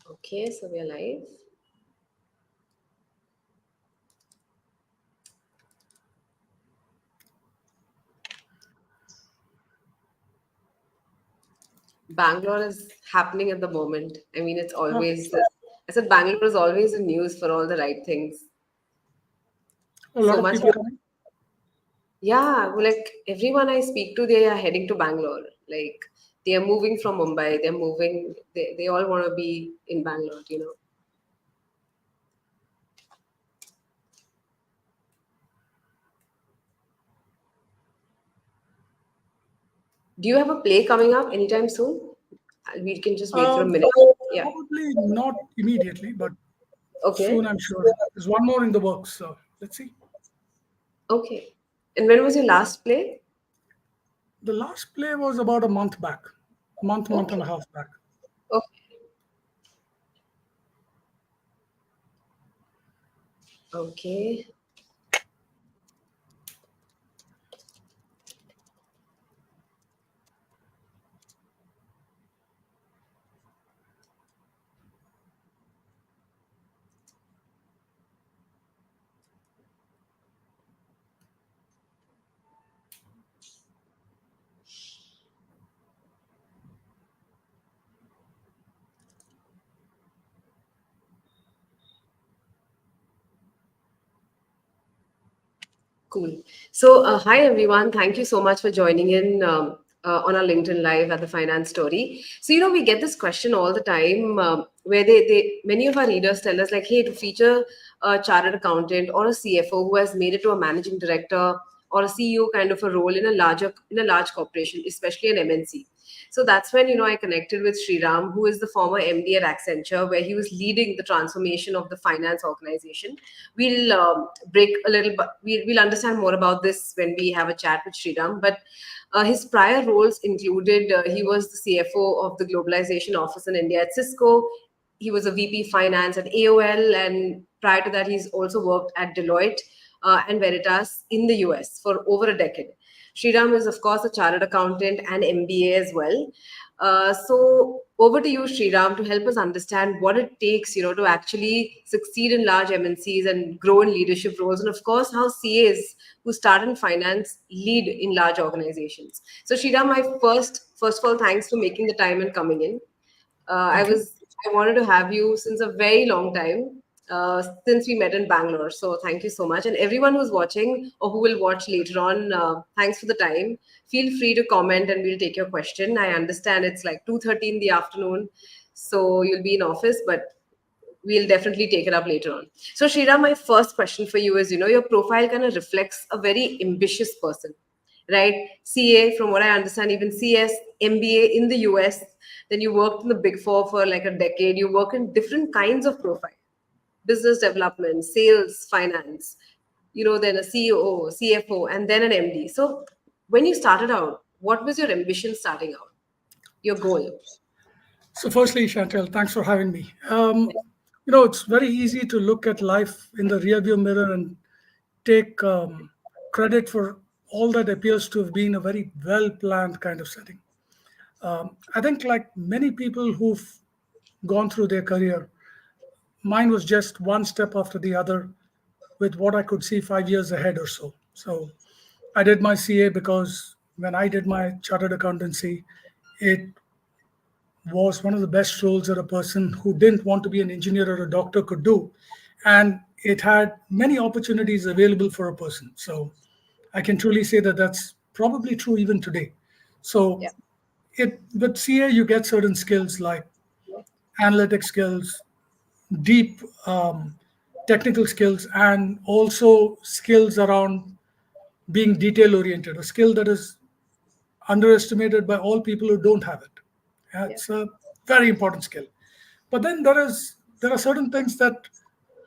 Okay, so we are live. Bangalore is happening at the moment. I mean, it's Okay. always, I said Bangalore is always in news for all the right things. A lot So of much. people coming. Yeah, well, like everyone I speak to, they are heading to Bangalore. Like they are moving from Mumbai. They're moving. They all want to be in Bangalore. Do you have a play coming up anytime soon? We can just wait for a Uh, minute. Yeah. Probably not immediately, but Okay. soon I'm sure. There's one more in the works. So let's see. Okay. And when was your last play? The last play was about a month back, month and Okay. a half back. Okay. Okay. Cool. So, hi everyone. Thank you so much for joining in on our LinkedIn Live at the Finance Story. So, we get this question all the time where many of our readers tell us, like, hey, to feature a chartered accountant or a CFO who has made it to a managing director or a CEO kind of a role in a large corporation, especially an MNC. So that's when I connected with Shri Ram, who is the former MD at Accenture, where he was leading the transformation of the finance organization. We'll break a little, but we'll understand more about this when we have a chat with Sri Ram. But his prior roles included he was the CFO of the Globalization Office in India at Cisco. He was a VP Finance at AOL, and prior to that, he's also worked at Deloitte and Veritas in the US for over a decade. Sriram is, of course, a chartered accountant and MBA as well. So over to you, Sriram, to help us understand what it takes, to actually succeed in large MNCs and grow in leadership roles, and of course, how CAs who start in finance lead in large organizations. So, Sriram, first of all, thanks for making the time and coming in. Thank you. I wanted to have you since a very long time, since we met in Bangalore. So thank you so much, and everyone who's watching or who will watch later on, thanks for the time. Feel free to comment, and we'll take your question. I understand it's like 2:30 in the afternoon, so you'll be in office, but we'll definitely take it up later on. So, Shira, my first question for you is, your profile kind of reflects a very ambitious person, right? CA, from what I understand, even CS, MBA in the US. Then you worked in the Big Four for like a decade. You work in different kinds of profile: business development, sales, finance. Then a CEO, CFO, and then an MD. So, when you started out, what was your ambition starting out? Your goal? So, firstly, Chantel, thanks for having me. It's very easy to look at life in the rearview mirror and take credit for all that appears to have been a very well planned kind of setting. I think, like many people who've gone through their career, mine was just one step after the other with what I could see 5 years ahead or so. So I did my CA because when I did my chartered accountancy, it was one of the best roles that a person who didn't want to be an engineer or a doctor could do. And it had many opportunities available for a person. So I can truly say that that's probably true even today. So Yeah. with CA, you get certain skills like analytic skills, deep technical skills, and also skills around being detail oriented, a skill that is underestimated by all people who don't have it. Yeah, Yeah. it's a very important skill. But then there are certain things that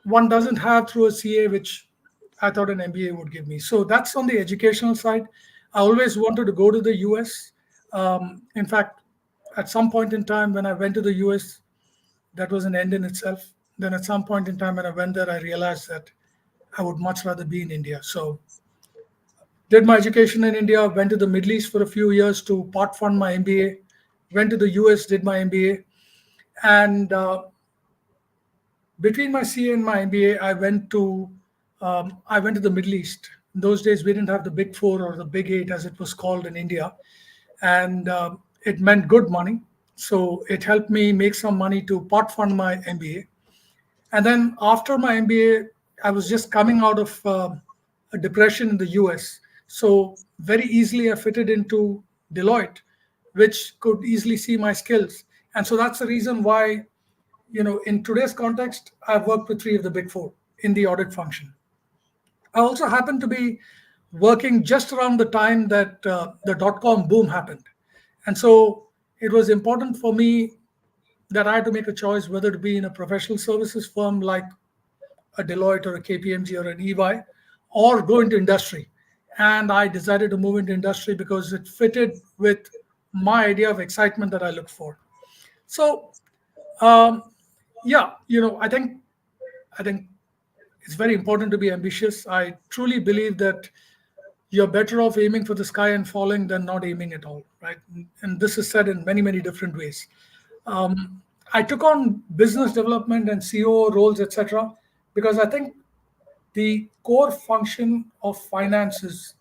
one doesn't have through a CA, which I thought an MBA would give me. So that's on the educational side. I always wanted to go to the US. In fact, at some point in time when I went to the US, that was an end in itself. Then at some point in time when I went there, I realized that I would much rather be in India. So did my education in India, went to the Middle East for a few years to part fund my MBA, went to the US, did my MBA, and between my CA and my MBA, I went to the Middle East. In those days, we didn't have the Big Four or the Big Eight, as it was called in India, and it meant good money. So it helped me make some money to part fund my MBA. And then after my MBA, I was just coming out of a depression in the US. So very easily I fitted into Deloitte, which could easily see my skills. And so that's the reason why, in today's context, I've worked with three of the big four in the audit function. I also happened to be working just around the time that the dot com boom happened. And so it was important for me that I had to make a choice whether to be in a professional services firm like a Deloitte or a KPMG or an EY, or go into industry. And I decided to move into industry because it fitted with my idea of excitement that I look for. So, um, yeah, I think it's very important to be ambitious. I truly believe that you're better off aiming for the sky and falling than not aiming at all, right? And this is said in many, many different ways. I took on business development and CEO roles, etc., because I think the core function of finance is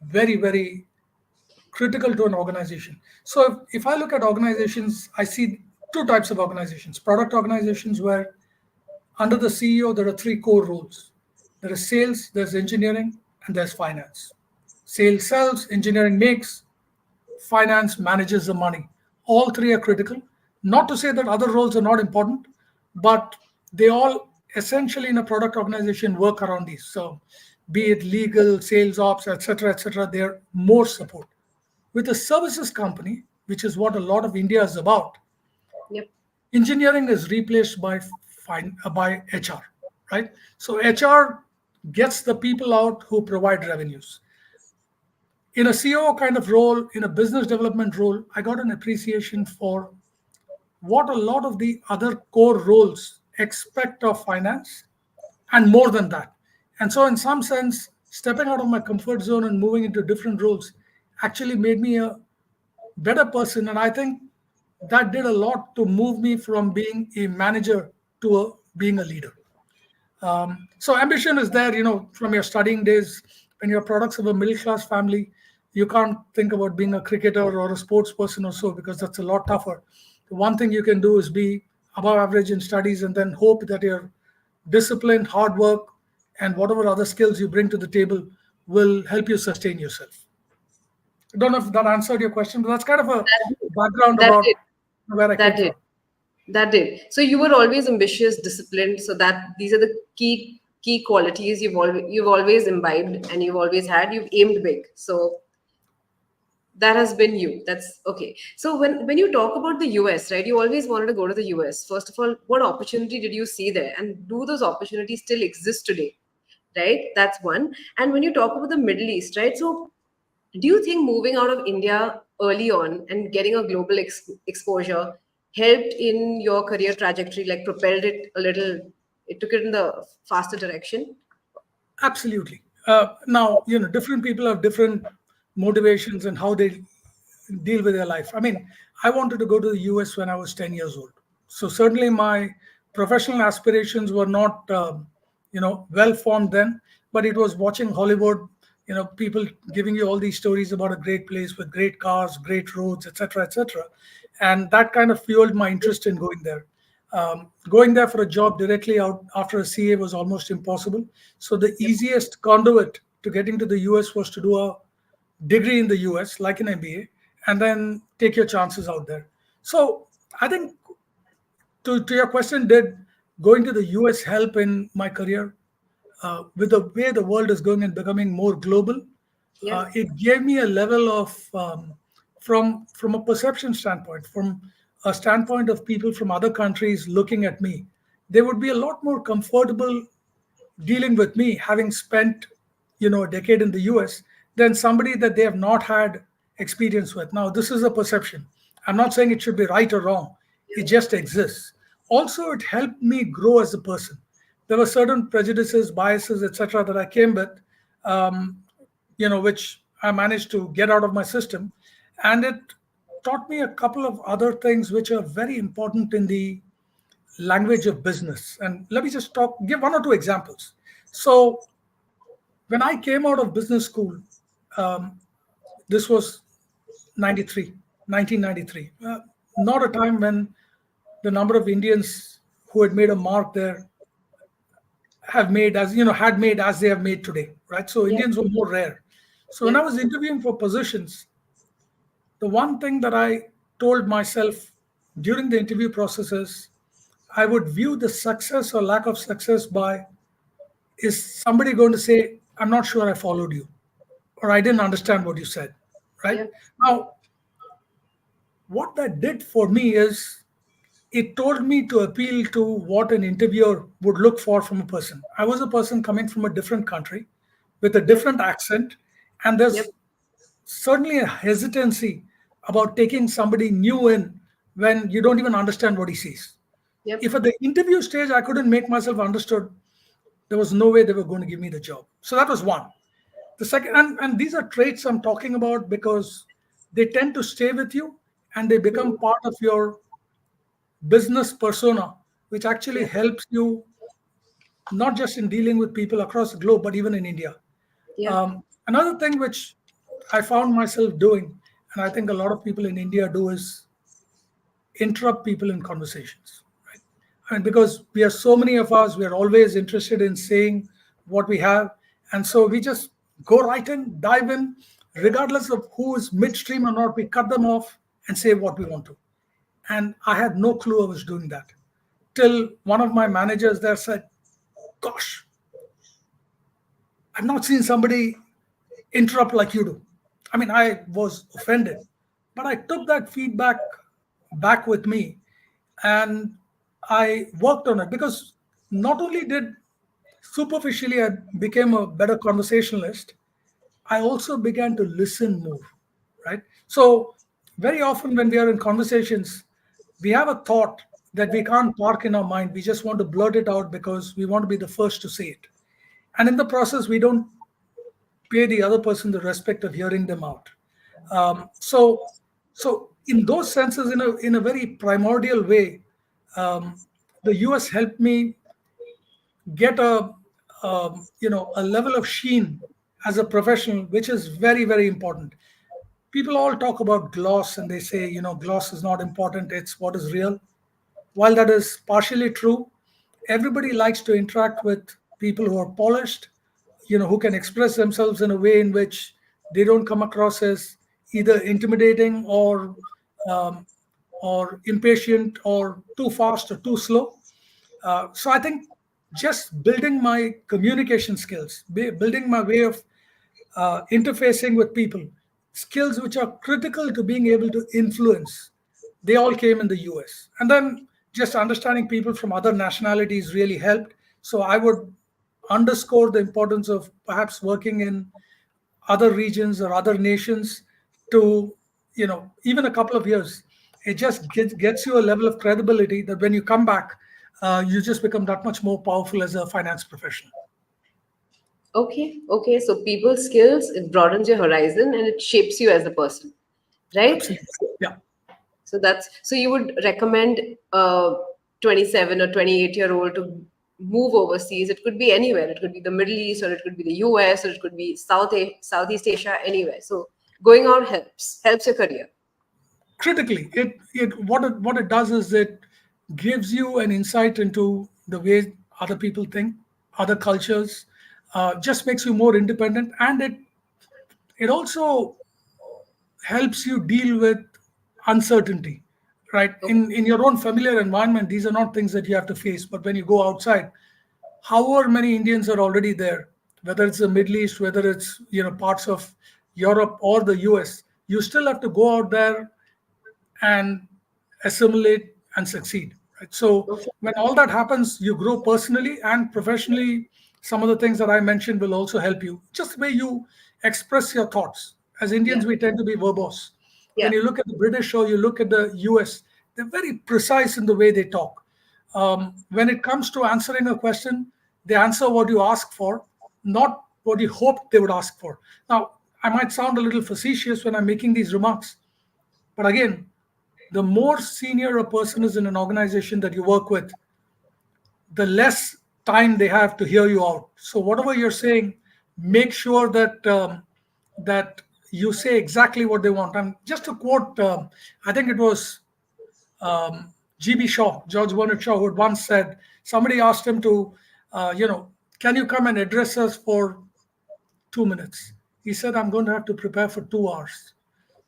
very, very critical to an organization. So if I look at organizations, I see two types of organizations: product organizations, where under the CEO, there are three core roles. There is sales, there's engineering, and there's finance. Sales sells, engineering makes, finance manages the money. All three are critical. Not to say that other roles are not important, but they all essentially in a product organization work around these. So, be it legal, sales ops, etc., they're more support. With a services company, which is what a lot of India is about, Yep. engineering is replaced by HR, right? So HR gets the people out who provide revenues. In a CEO kind of role, in a business development role, I got an appreciation for what a lot of the other core roles expect of finance, and more than that. And so, in some sense, stepping out of my comfort zone and moving into different roles actually made me a better person. And I think that did a lot to move me from being a manager to being a leader. So ambition is there, from your studying days. When you're products of a middle class family, you can't think about being a cricketer or a sports person or so, because that's a lot tougher. The one thing you can do is be above average in studies and then hope that your discipline, hard work, and whatever other skills you bring to the table will help you sustain yourself. I don't know if that answered your question, but that's kind of a That did. background That did. about where I That came did. from. That did. So you were always ambitious, disciplined. So that these are the key qualities you've always imbibed and you've always had. You've aimed big. So that has been you. That's okay. So when you talk about the US, right? You always wanted to go to the US. First of all, what opportunity did you see there, and do those opportunities still exist today? Right. That's one. And when you talk about the Middle East, right? So do you think moving out of India early on and getting a global exposure helped in your career trajectory, like propelled it a little, it took it in the faster direction? Absolutely. Now, different people have different motivations and how they deal with their life. I mean, I wanted to go to the US when I was 10 years old. So certainly my professional aspirations were not, well formed then, but it was watching Hollywood, people giving you all these stories about a great place with great cars, great roads, etc., etc. And that kind of fueled my interest in going there. Going there for a job directly out after a CA was almost impossible. So the Yep. easiest conduit to getting to the US was to do a degree in the US, like an MBA, and then take your chances out there. So I think to your question, did going to the US help in my career? With the way the world is going and becoming more global, Yeah. it gave me a level of from a perception standpoint, from a standpoint of people from other countries looking at me, they would be a lot more comfortable dealing with me having spent a decade in the US than somebody that they have not had experience with. Now this is a perception. I'm not saying it should be right or wrong. It just exists. Also, it helped me grow as a person. There were certain prejudices, biases, etc., that I came with, um, which I managed to get out of my system. And it taught me a couple of other things which are very important in the language of business. And let me just give one or two examples. So when I came out of business school, um, this was 93, 1993. Not a time when the number of Indians who had made a mark there have made as had made as they have made today, right? So Yep. Indians were more rare. So when I Yep. was interviewing for positions, the one thing that I told myself during the interview process is I would view the success or lack of success by, is somebody going to say, I'm not sure I followed you, or I didn't understand what you said, right? Yep. Now, what that did for me is it told me to appeal to what an interviewer would look for from a person. I was a person coming from a different country with a Yep. different accent, and Yep. there's certainly a hesitancy about taking somebody new in when you don't even understand what he says. Yep. If at the interview stage I couldn't make myself understood, there was no way they were going to give me the job. So that was one. The second, and these are traits I'm talking about because they tend to stay with you and they become part of your business persona, which actually Yep. helps you not just in dealing with people across the globe, but even in India. Yep. Another thing which I found myself doing, and I think a lot of people in India do, is interrupt people in conversations. Right? And because we are so many of us, we are always interested in saying what we have. And so we just go right in, dive in, regardless of who is midstream or not, we cut them off and say what we want to. And I had no clue I was doing that. Till one of my managers there said, gosh, I've not seen somebody interrupt like you do. I mean, I was offended, but I took that feedback back with me and I worked on it because not only did superficially I became a better conversationalist, I also began to listen more, right? So, very often when we are in conversations, we have a thought that we can't park in our mind. We just want to blurt it out because we want to be the first to say it. And in the process, we don't pay the other person the respect of hearing them out. So in those senses, in a very primordial way, the US helped me get a level of sheen as a professional, which is very, very important. People all talk about gloss and they say, gloss is not important, it's what is real. While that is partially true, everybody likes to interact with people who are polished, who can express themselves in a way in which they don't come across as either intimidating um, or impatient or too fast or too slow. So I think just building my communication skills, building my way of interfacing with people, skills which are critical to being able to influence, they all came in the US. And then just understanding people from other nationalities really helped. So I would underscore the importance of perhaps working in other regions or other nations to, even a couple of years. It just gets you a level of credibility that when you come back, you just become that much more powerful as a finance professional. Okay. Okay. So people skills, it broadens your horizon and it shapes you as a person, right? Absolutely. Yeah. So that's so you would recommend a 27 or 28-year-old to move overseas. It could be anywhere. It could be the Middle East, or it could be the US, or it could be Southeast Asia, anywhere. So going out helps your career. Critically, it does is it gives you an insight into the way other people think, other cultures, just makes you more independent, and it also helps you deal with uncertainty, right? Okay. In your own familiar environment, these are not things that you have to face, but when you go outside, however many Indians are already there, whether it's the Middle East, whether it's parts of Europe or the US, you still have to go out there and assimilate and succeed. Right? So Okay. when all that happens, you grow personally and professionally. Some of the things that I mentioned will also help you. Just the way you express your thoughts. As Yeah. Indians, we tend to be verbose. When Yeah. you look at the British or you look at the US, they're very precise in the way they talk. When it comes to answering a question, they answer what you ask for, not what you hoped they would ask for. Now, I might sound a little facetious when I'm making these remarks, but again, the more senior a person is in an organization that you work with, the less time they have to hear you out. So whatever you're saying, make sure that you say exactly what they want. And just to quote, I think it was GB Shaw, George Bernard Shaw, who had once said, somebody asked him to, can you come and address us for 2 minutes? He said, I'm going to have to prepare for 2 hours.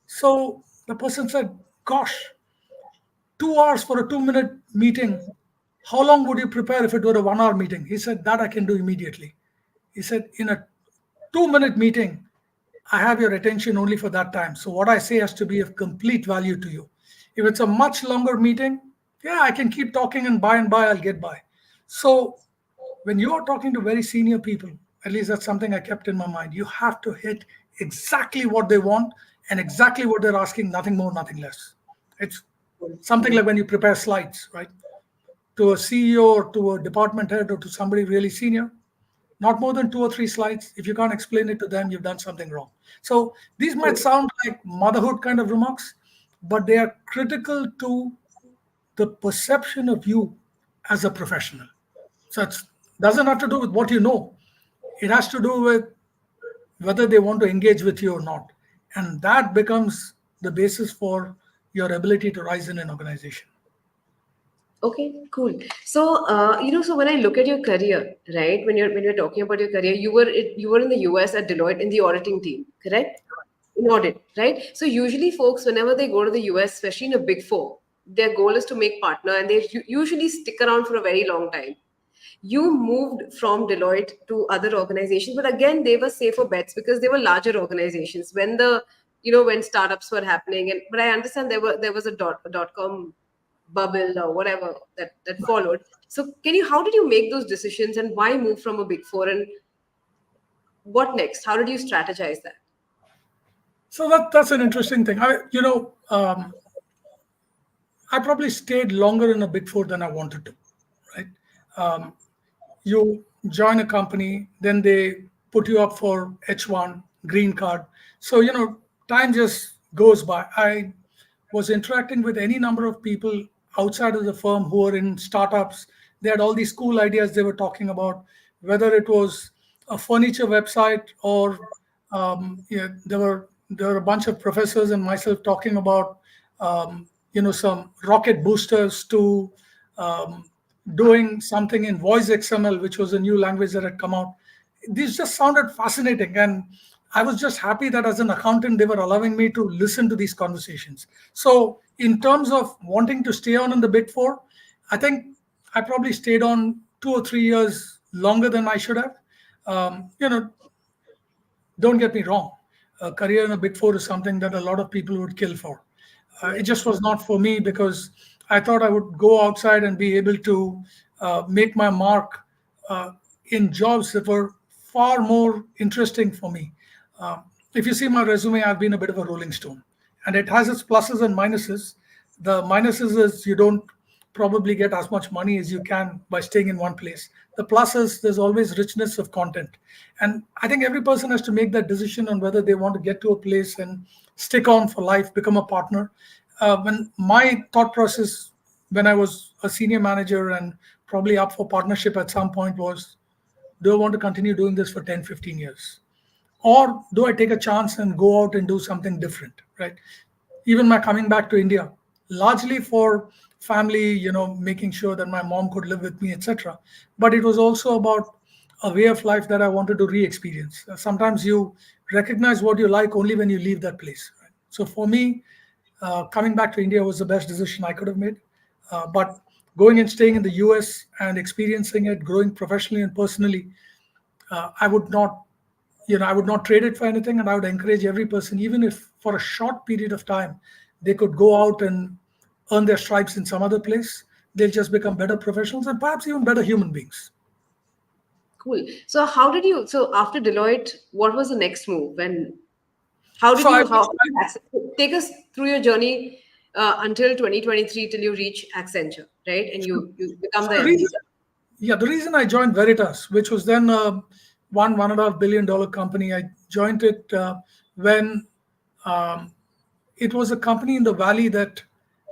So the person said, gosh, 2 hours for a 2 minute meeting. How long would you prepare if it were a 1 hour meeting? He said, that I can do immediately. He said, in a 2 minute meeting, I have your attention only for that time. So what I say has to be of complete value to you. If it's a much longer meeting, yeah, I can keep talking and by I'll get by. So when you are talking to very senior people, at least that's something I kept in my mind, you have to hit exactly what they want and exactly what they're asking, nothing more, nothing less. It's Cool. something like when you prepare slides, right? To a CEO or to a department head or to somebody really senior, not more than 2 or 3 slides. If you can't explain it to them, you've done something wrong. So these might Cool. sound like motherhood kind of remarks, but they are critical to the perception of you as a professional. So it doesn't have to do with what you know. It has to do with whether they want to engage with you or not. And that becomes the basis for your ability to rise in an organization. Okay, cool. So, so when I look at your career, right, when you're talking about your career, you were in the US at Deloitte in the auditing team, correct? In audit, right? So usually, folks, whenever they go to the US, especially in a big four, their goal is to make partner, and they usually stick around for a very long time. You moved from Deloitte to other organizations, but again, they were safer bets because they were larger organizations. When startups were happening, and but I understand there was a dot com bubble or whatever that followed. So how did you make those decisions, and why move from a big four, and what next? How did you strategize that? So that's an interesting thing. I probably stayed longer in a big four than I wanted to, right? Um, you join a company, then they put you up for H1 green card. So time just goes by. I was interacting with any number of people outside of the firm who were in startups. They had all these cool ideas they were talking about, whether it was a furniture website or there were a bunch of professors and myself talking about some rocket boosters to um, doing something in voice XML, which was a new language that had come out. These just sounded fascinating. And I was just happy that as an accountant, they were allowing me to listen to these conversations. So, in terms of wanting to stay on in the Big Four, I think I probably stayed on 2 or 3 years longer than I should have. Um, you know, don't get me wrong, a career in a Big Four is something that a lot of people would kill for. It Yes. just was not for me because I thought I would go outside and be able to make my mark uh, in jobs that were far more interesting for me. Uh, if you see my resume, I've been a bit of a rolling stone, and it has its pluses and minuses. The minuses is you don't probably get as much money as you can by staying in one place. The plus is there's always richness of content. And I think every person has to make that decision on whether they want to get to a place and stick on for life, become a partner. When my thought process when I was a senior manager and probably up for partnership at some point was, do I want to continue doing this for 10, 15 years? Or do I take a chance and go out and do something different, right? Even my coming back to India, largely for family, making sure that my mom could live with me, etc. But it was also about a way of life that I wanted to re-experience. Sometimes you recognize what you like only when you leave that place. Right? So for me, coming back to India was the best decision I could have made. But going and staying in the US and experiencing it, growing professionally and personally, I would not, I would not trade it for anything. And I would encourage every person, even if for a short period of time, they could go out and earn their stripes in some other place, they'll just become better professionals and perhaps even better human beings. Cool. So so after Deloitte, what was the next move? And So I, how take us through your journey until 2023 till you reach Accenture, right? And you become so the the MD. reason, yeah, the reason I joined Veritas, which was then a $1.5 billion company, I joined it when um, it was a company in the valley that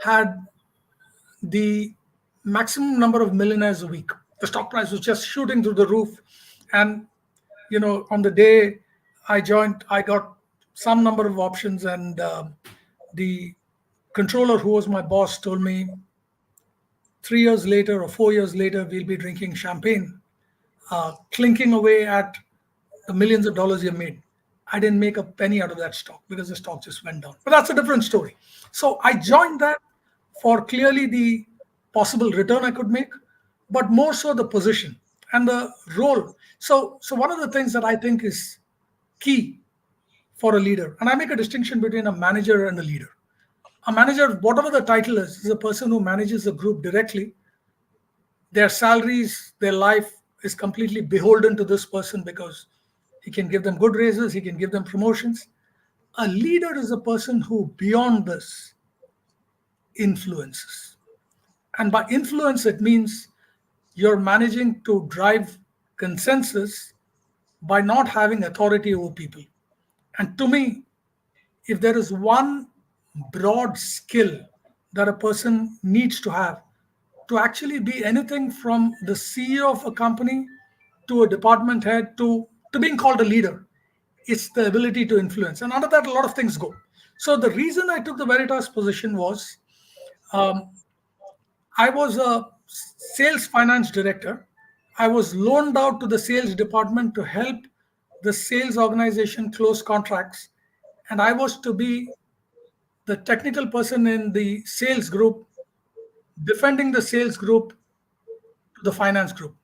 had the maximum number of millionaires a week. The stock price was just shooting through the roof. And on the day I joined, I got some number of options, and the controller, who was my boss, told me 3 years later or 4 years later, we'll be drinking champagne, clinking away at the millions of dollars you made. I didn't make a penny out of that stock because the stock just went down. But that's a different story. So I joined that for clearly the possible return I could make, but more so the position and the role. So one of the things that I think is key for a leader, and I make a distinction between a manager and a leader. A manager, whatever the title is a person who manages a group directly. Their salaries, their life is completely beholden to this person because he can give them good raises, he can give them promotions. A leader is a person who, beyond this, influences. And by influence, it means you're managing to drive consensus by not having authority over people. And to me, if there is one broad skill that a person needs to have to actually be anything from the CEO of a company to a department head to being called a leader, it's the ability to influence. And under that, a lot of things go. So the reason I took the Veritas position was um, I was a sales finance director. I was loaned out to the sales department to help the sales organization close contracts. And I was to be the technical person in the sales group, defending the sales group to the finance group.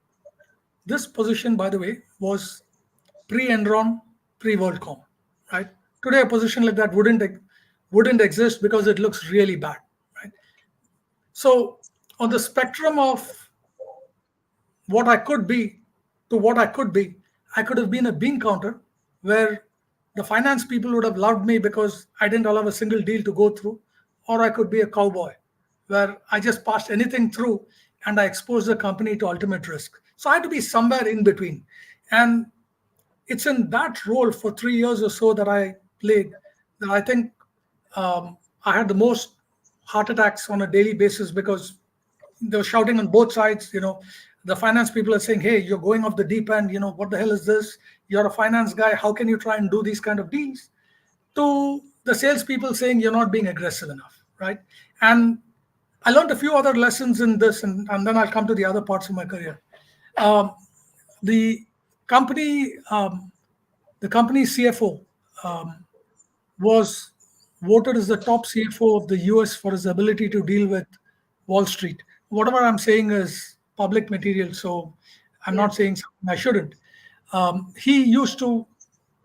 This position, by the way, was pre-Enron, pre-WorldCom, right? Today, a position like that wouldn't exist because it looks really bad, right? So, on the spectrum of what I could be to what I could be, I could have been a bean counter where the finance people would have loved me because I didn't allow a single deal to go through, or I could be a cowboy where I just passed anything through and I exposed the company to ultimate risk. So I had to be somewhere in between. And it's in that role for 3 years or so that I played that I think I had the most heart attacks on a daily basis because they were shouting on both sides. The finance people are saying, "Hey, you're going off the deep end. What the hell is this? You're a finance guy. How can you try and do these kind of deals?" To the salespeople saying, "You're not being aggressive enough," right? And I learned a few other lessons in this, and then I'll come to the other parts of my career. Um, the company, the company CFO was voted as the top CFO of the US for his ability to deal with Wall Street. Whatever I'm saying is public material, so I'm Yeah. not saying something I shouldn't. He used to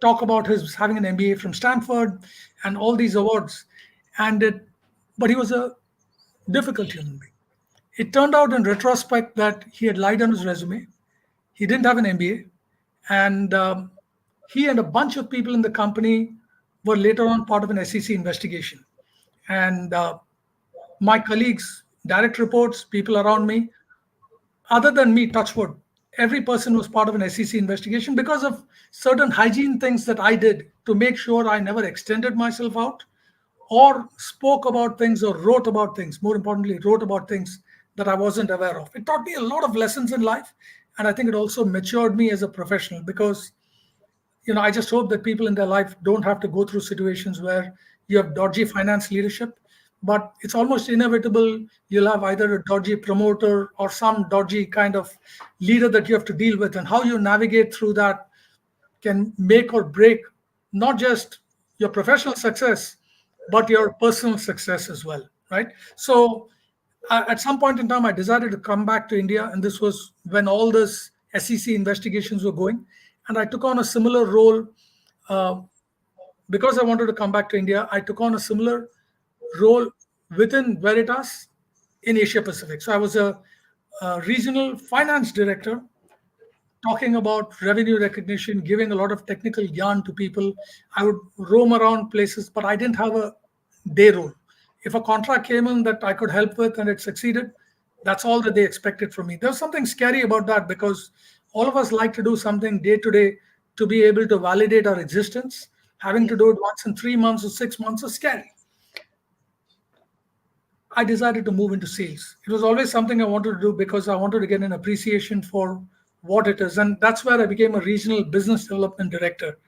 talk about his having an MBA from Stanford and all these awards, but he was a difficult human being. It turned out in retrospect that he had lied on his resume. He didn't have an MBA, and he and a bunch of people in the company were later on part of an SEC investigation. And my colleagues, direct reports, people around me, other than me, touchwood, every person was part of an SEC investigation because of certain hygiene things that I did to make sure I never extended myself out or spoke about things or wrote about things. More importantly, wrote about things that I wasn't aware of. It taught me a lot of lessons in life. And I think it also matured me as a professional because I just hope that people in their life don't have to go through situations where you have dodgy finance leadership, but it's almost inevitable you'll have either a dodgy promoter or some dodgy kind of leader that you have to deal with, and how you navigate through that can make or break not just your professional success but your personal success as well, right? So at some point in time I decided to come back to India, and this was when all this SEC investigations were going, and I took on a similar role. uh, because I wanted to come back to India, I took on a similar role within Veritas in Asia Pacific. So I was a regional finance director talking about revenue recognition, giving a lot of technical yarn to people. I would roam around places, but I didn't have a day role. If a contract came in that I could help with and it succeeded, that's all that they expected from me. There's something scary about that because all of us like to do something day to day to be able to validate our existence. Having Yeah. to do it once in 3 months or 6 months is scary. I decided to move into sales. It was always something I wanted to do because I wanted to get an appreciation for what it is. And that's where I became a regional business development director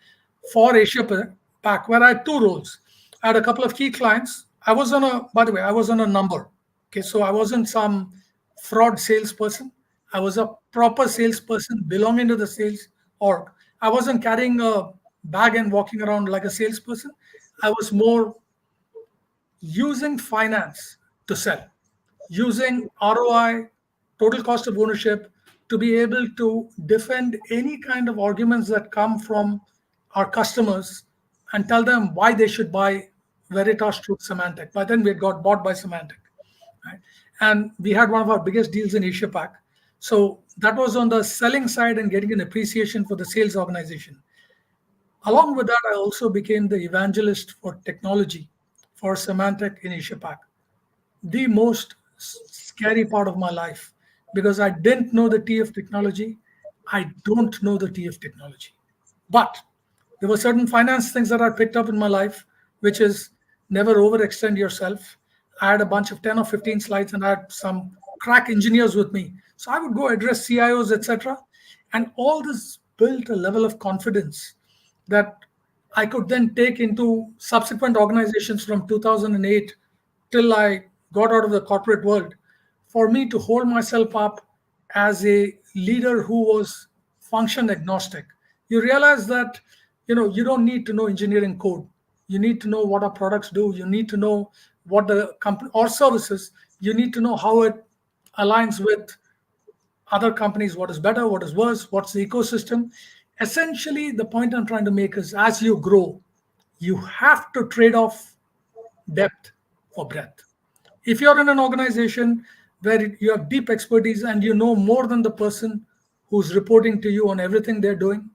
for Asia Pac, where I had two roles. I had a couple of key clients. By the way, I was on a number. Okay, so I wasn't some fraud salesperson. I was a proper salesperson belonging to the sales org. I wasn't carrying a bag and walking around like a salesperson. I was more using finance to sell, using ROI, total cost of ownership, to be able to defend any kind of arguments that come from our customers and tell them why they should buy Veritas through Symantec. By then, we had got bought by Symantec. Right? And we had one of our biggest deals in Asia Pac. So that was on the selling side and getting an appreciation for the sales organization. Along with that, I also became the evangelist for technology for Symantec in Asia Pac. The most scary part of my life, because I didn't know the T of technology. I don't know the T of technology. But there were certain finance things that I picked up in my life, which is never overextend yourself. I had a bunch of 10 or 15 slides and I had some crack engineers with me. So I would go address CIOs, etc. And all this built a level of confidence that I could then take into subsequent organizations from 2008 till I got out of the corporate world, for me to hold myself up as a leader who was function agnostic. You realize that you don't need to know engineering code. You need to know what our products do. You need to know what the company or services. You need to know how it aligns with other companies, what is better, what is worse, what's the ecosystem. Essentially, the point I'm trying to make is as you grow, you have to trade off depth for breadth. If you're in an organization where you have deep expertise and you know more than the person who's reporting to you on everything they're doing,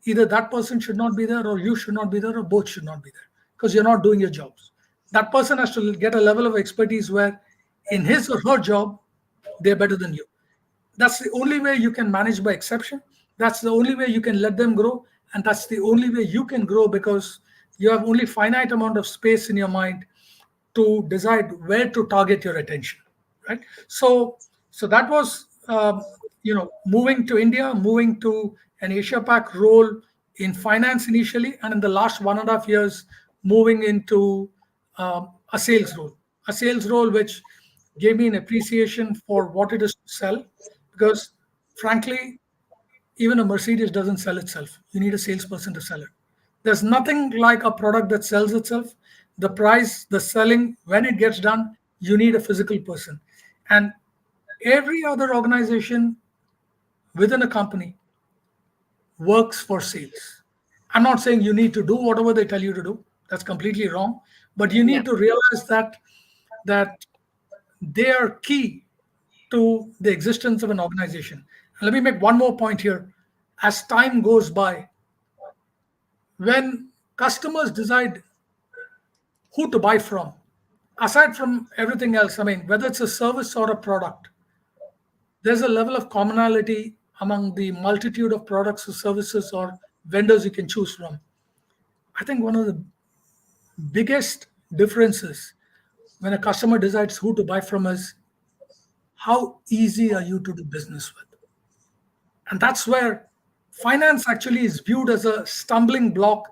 either that person should not be there, or you should not be there, or both should not be there, because you're not doing your jobs. That person has to get a level of expertise where in his or her job, they're better than you. That's the only way you can manage by exception. That's the only way you can let them grow. And that's the only way you can grow, because you have only finite amount of space in your mind to decide where to target your attention, right? So that was moving to India, moving to an Asia Pac role in finance initially, and in the last 1.5 years moving into a sales role which gave me an appreciation for what it is to sell, because frankly, even a Mercedes doesn't sell itself. You need a salesperson to sell it. There's nothing like a product that sells itself. The price, the selling, when it gets done, you need a physical person. And every other organization within a company works for sales. I'm not saying you need to do whatever they tell you to do. That's completely wrong. But you Yeah. need to realize that they are key to the existence of an organization. And let me make one more point here. As time goes by, when customers decide who to buy from, aside from everything else, I mean, whether it's a service or a product, there's a level of commonality among the multitude of products or services or vendors you can choose from. I think one of the biggest differences when a customer decides who to buy from is how easy are you to do business with. And that's where finance actually is viewed as a stumbling block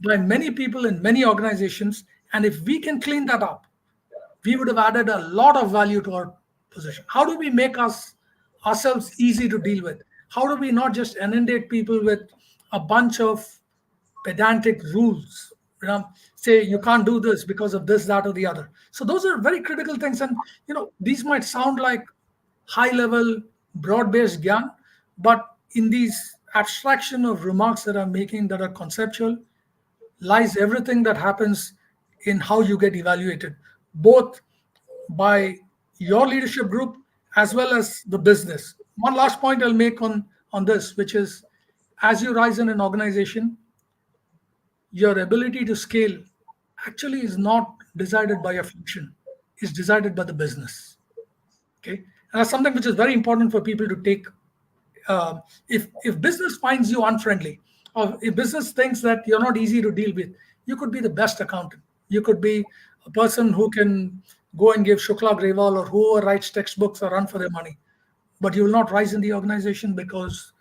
by many people in many organizations. And if we can clean that up, we would have added a lot of value to our position. How do we make ourselves easy to deal with? How do we not just inundate people with a bunch of pedantic rules? Say you can't do this because of this, that, or the other. So those are very critical things, and these might sound like high-level, broad-based gyan, but in these abstraction of remarks that I'm making that are conceptual, lies everything that happens in how you get evaluated, both by your leadership group as well as the business. One last point I'll make on this, which is as you rise in an organization, your ability to scale actually is not decided by your function, is decided by the business. Okay, and that's something which is very important for people to take. If business finds you unfriendly, or if business thinks that you're not easy to deal with, you could be the best accountant. You could be a person who can go and give Shukla Grewal or whoever writes textbooks a run for their money, but you will not rise in the organization because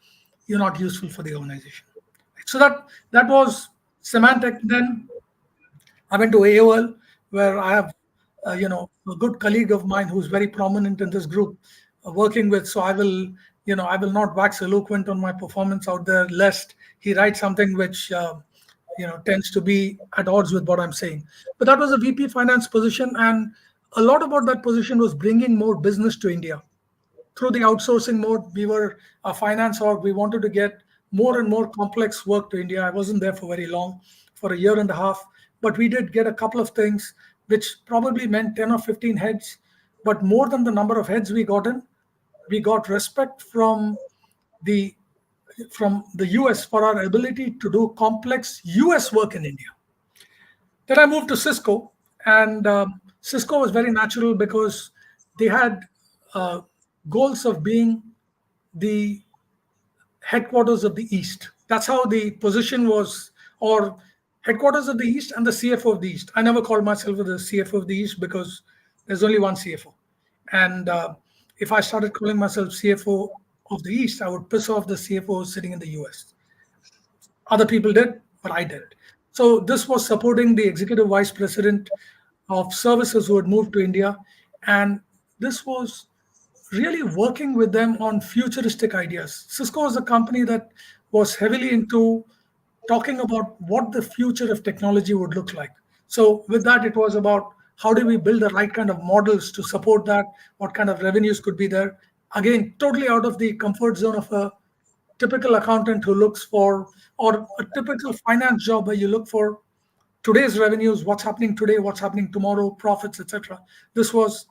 you're not useful for the organization. So that was Symantec. Then I went to AOL, where I have, a good colleague of mine who's very prominent in this group, working with. So I will not wax eloquent on my performance out there, lest he writes something which, tends to be at odds with what I'm saying. But that was a VP finance position, and a lot about that position was bringing more business to India through the outsourcing mode. We were a finance org. We wanted to get more and more complex work to India. I wasn't there for very long, for a year and a half, but we did get a couple of things which probably meant 10 or 15 heads. But more than the number of heads we got in, we got respect the from the US for our ability to do complex US work in India. Then I moved to Cisco, and Cisco was very natural because they had uh, goals of being the headquarters of the East. That's how the position was, or headquarters of the East and the CFO of the East. I never called myself the CFO of the East because there's only one CFO. And if I started calling myself CFO of the East, I would piss off the CFO sitting in the US. Other people did, but I didn't. So this was supporting the executive vice president of services who had moved to India. And this was really working with them on futuristic ideas. Cisco was a company that was heavily into talking about what the future of technology would look like. So with that, it was about how do we build the right kind of models to support that, what kind of revenues could be there. Again, totally out of the comfort zone of a typical accountant who looks for, or a typical finance job where you look for today's revenues, what's happening today, what's happening tomorrow, profits, etc. This was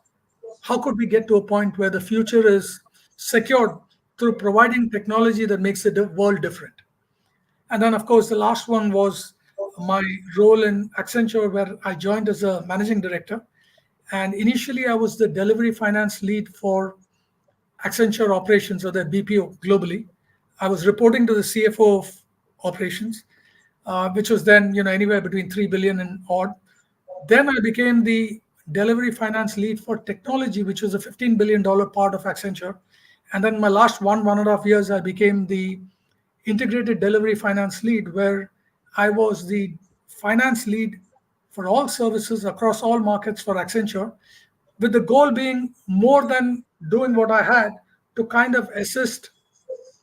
how could we get to a point where the future is secured through providing technology that makes the world different. And then, of course, the last one was my role in Accenture, where I joined as a managing director. And initially, I was the delivery finance lead for Accenture operations, or the BPO globally. I was reporting to the CFO of operations, which was then anywhere between 3 billion and odd. Then I became the delivery finance lead for technology, which was a $15 billion part of Accenture. And then my last 1.5 years, I became the integrated delivery finance lead, where I was the finance lead for all services across all markets for Accenture, with the goal being more than doing what I had, to kind of assist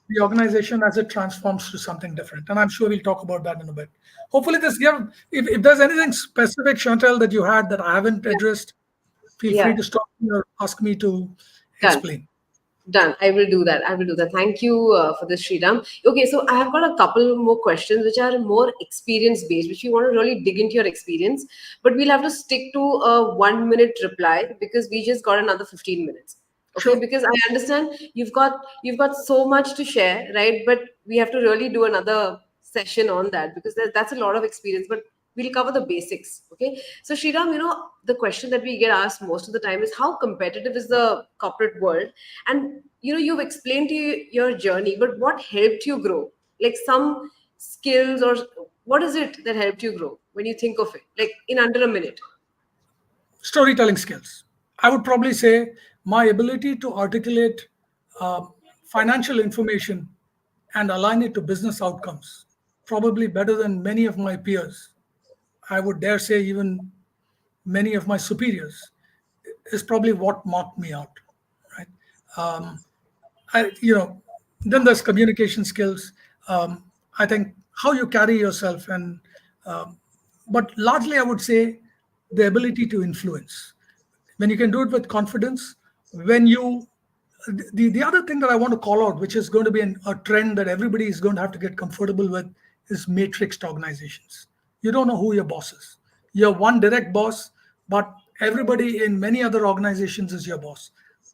the organization as it transforms to something different. And I'm sure we'll talk about that in a bit. Hopefully, if there's anything specific, Chantal, that you had that I haven't Yeah. addressed, feel free Yeah. to stop me or ask me to Done. explain. Done. I will do that. I will do that. Thank you for this, Sriram. Okay, so I have got a couple more questions which are more experience based, which we want to really dig into your experience. But we'll have to stick to a 1 minute reply because we just got another 15 minutes. Okay, Sure. because I understand you've got so much to share, right? But we have to really do another session on that because that's a lot of experience. But we'll cover the basics. Okay. So Sriram, the question that we get asked most of the time is how competitive is the corporate world? And you've explained to your journey, but what helped you grow? Like some skills, or what is it that helped you grow when you think of it, like in under a minute? Storytelling skills. I would probably say my ability to articulate uh, financial information and align it to business outcomes, probably better than many of my peers. I would dare say even many of my superiors, is probably what marked me out, right? Um, I, you know, then there's communication skills. I think how you carry yourself, and um, but largely I would say the ability to influence. When you can do it with confidence, when you the other thing that I want to call out, which is going to be a trend that everybody is going to have to get comfortable with, is matrixed organizations. You don't know who your boss is. You're one direct boss, but everybody in many other organizations is your boss.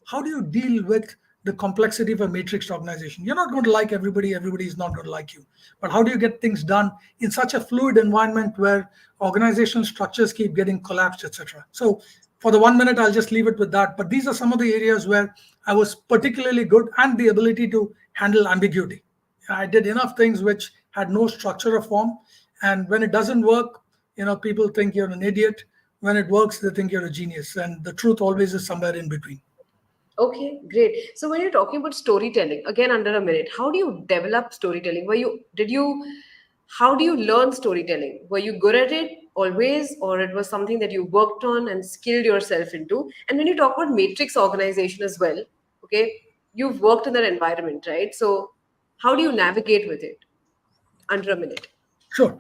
How do you deal with the complexity of a matrixed organization? You're not going to like everybody, everybody is not going to like you. But how do you get things done in such a fluid environment where organizational structures keep getting collapsed, etc.? So for the 1 minute, I'll just leave it with that. But these are some of the areas where I was particularly good, and the ability to handle ambiguity. I did enough things which had no structure or form. And when it doesn't work, people think you're an idiot, When it works, they think you're a genius, and the truth always is somewhere in between. Okay, great. So when you're talking about storytelling, again under a minute, how do you develop storytelling? How do you learn storytelling? Were you good at it always, or it was something that you worked on and skilled yourself into? And when you talk about matrix organization as well, okay, you've worked in that environment, right? So how do you navigate with it under a minute? Sure.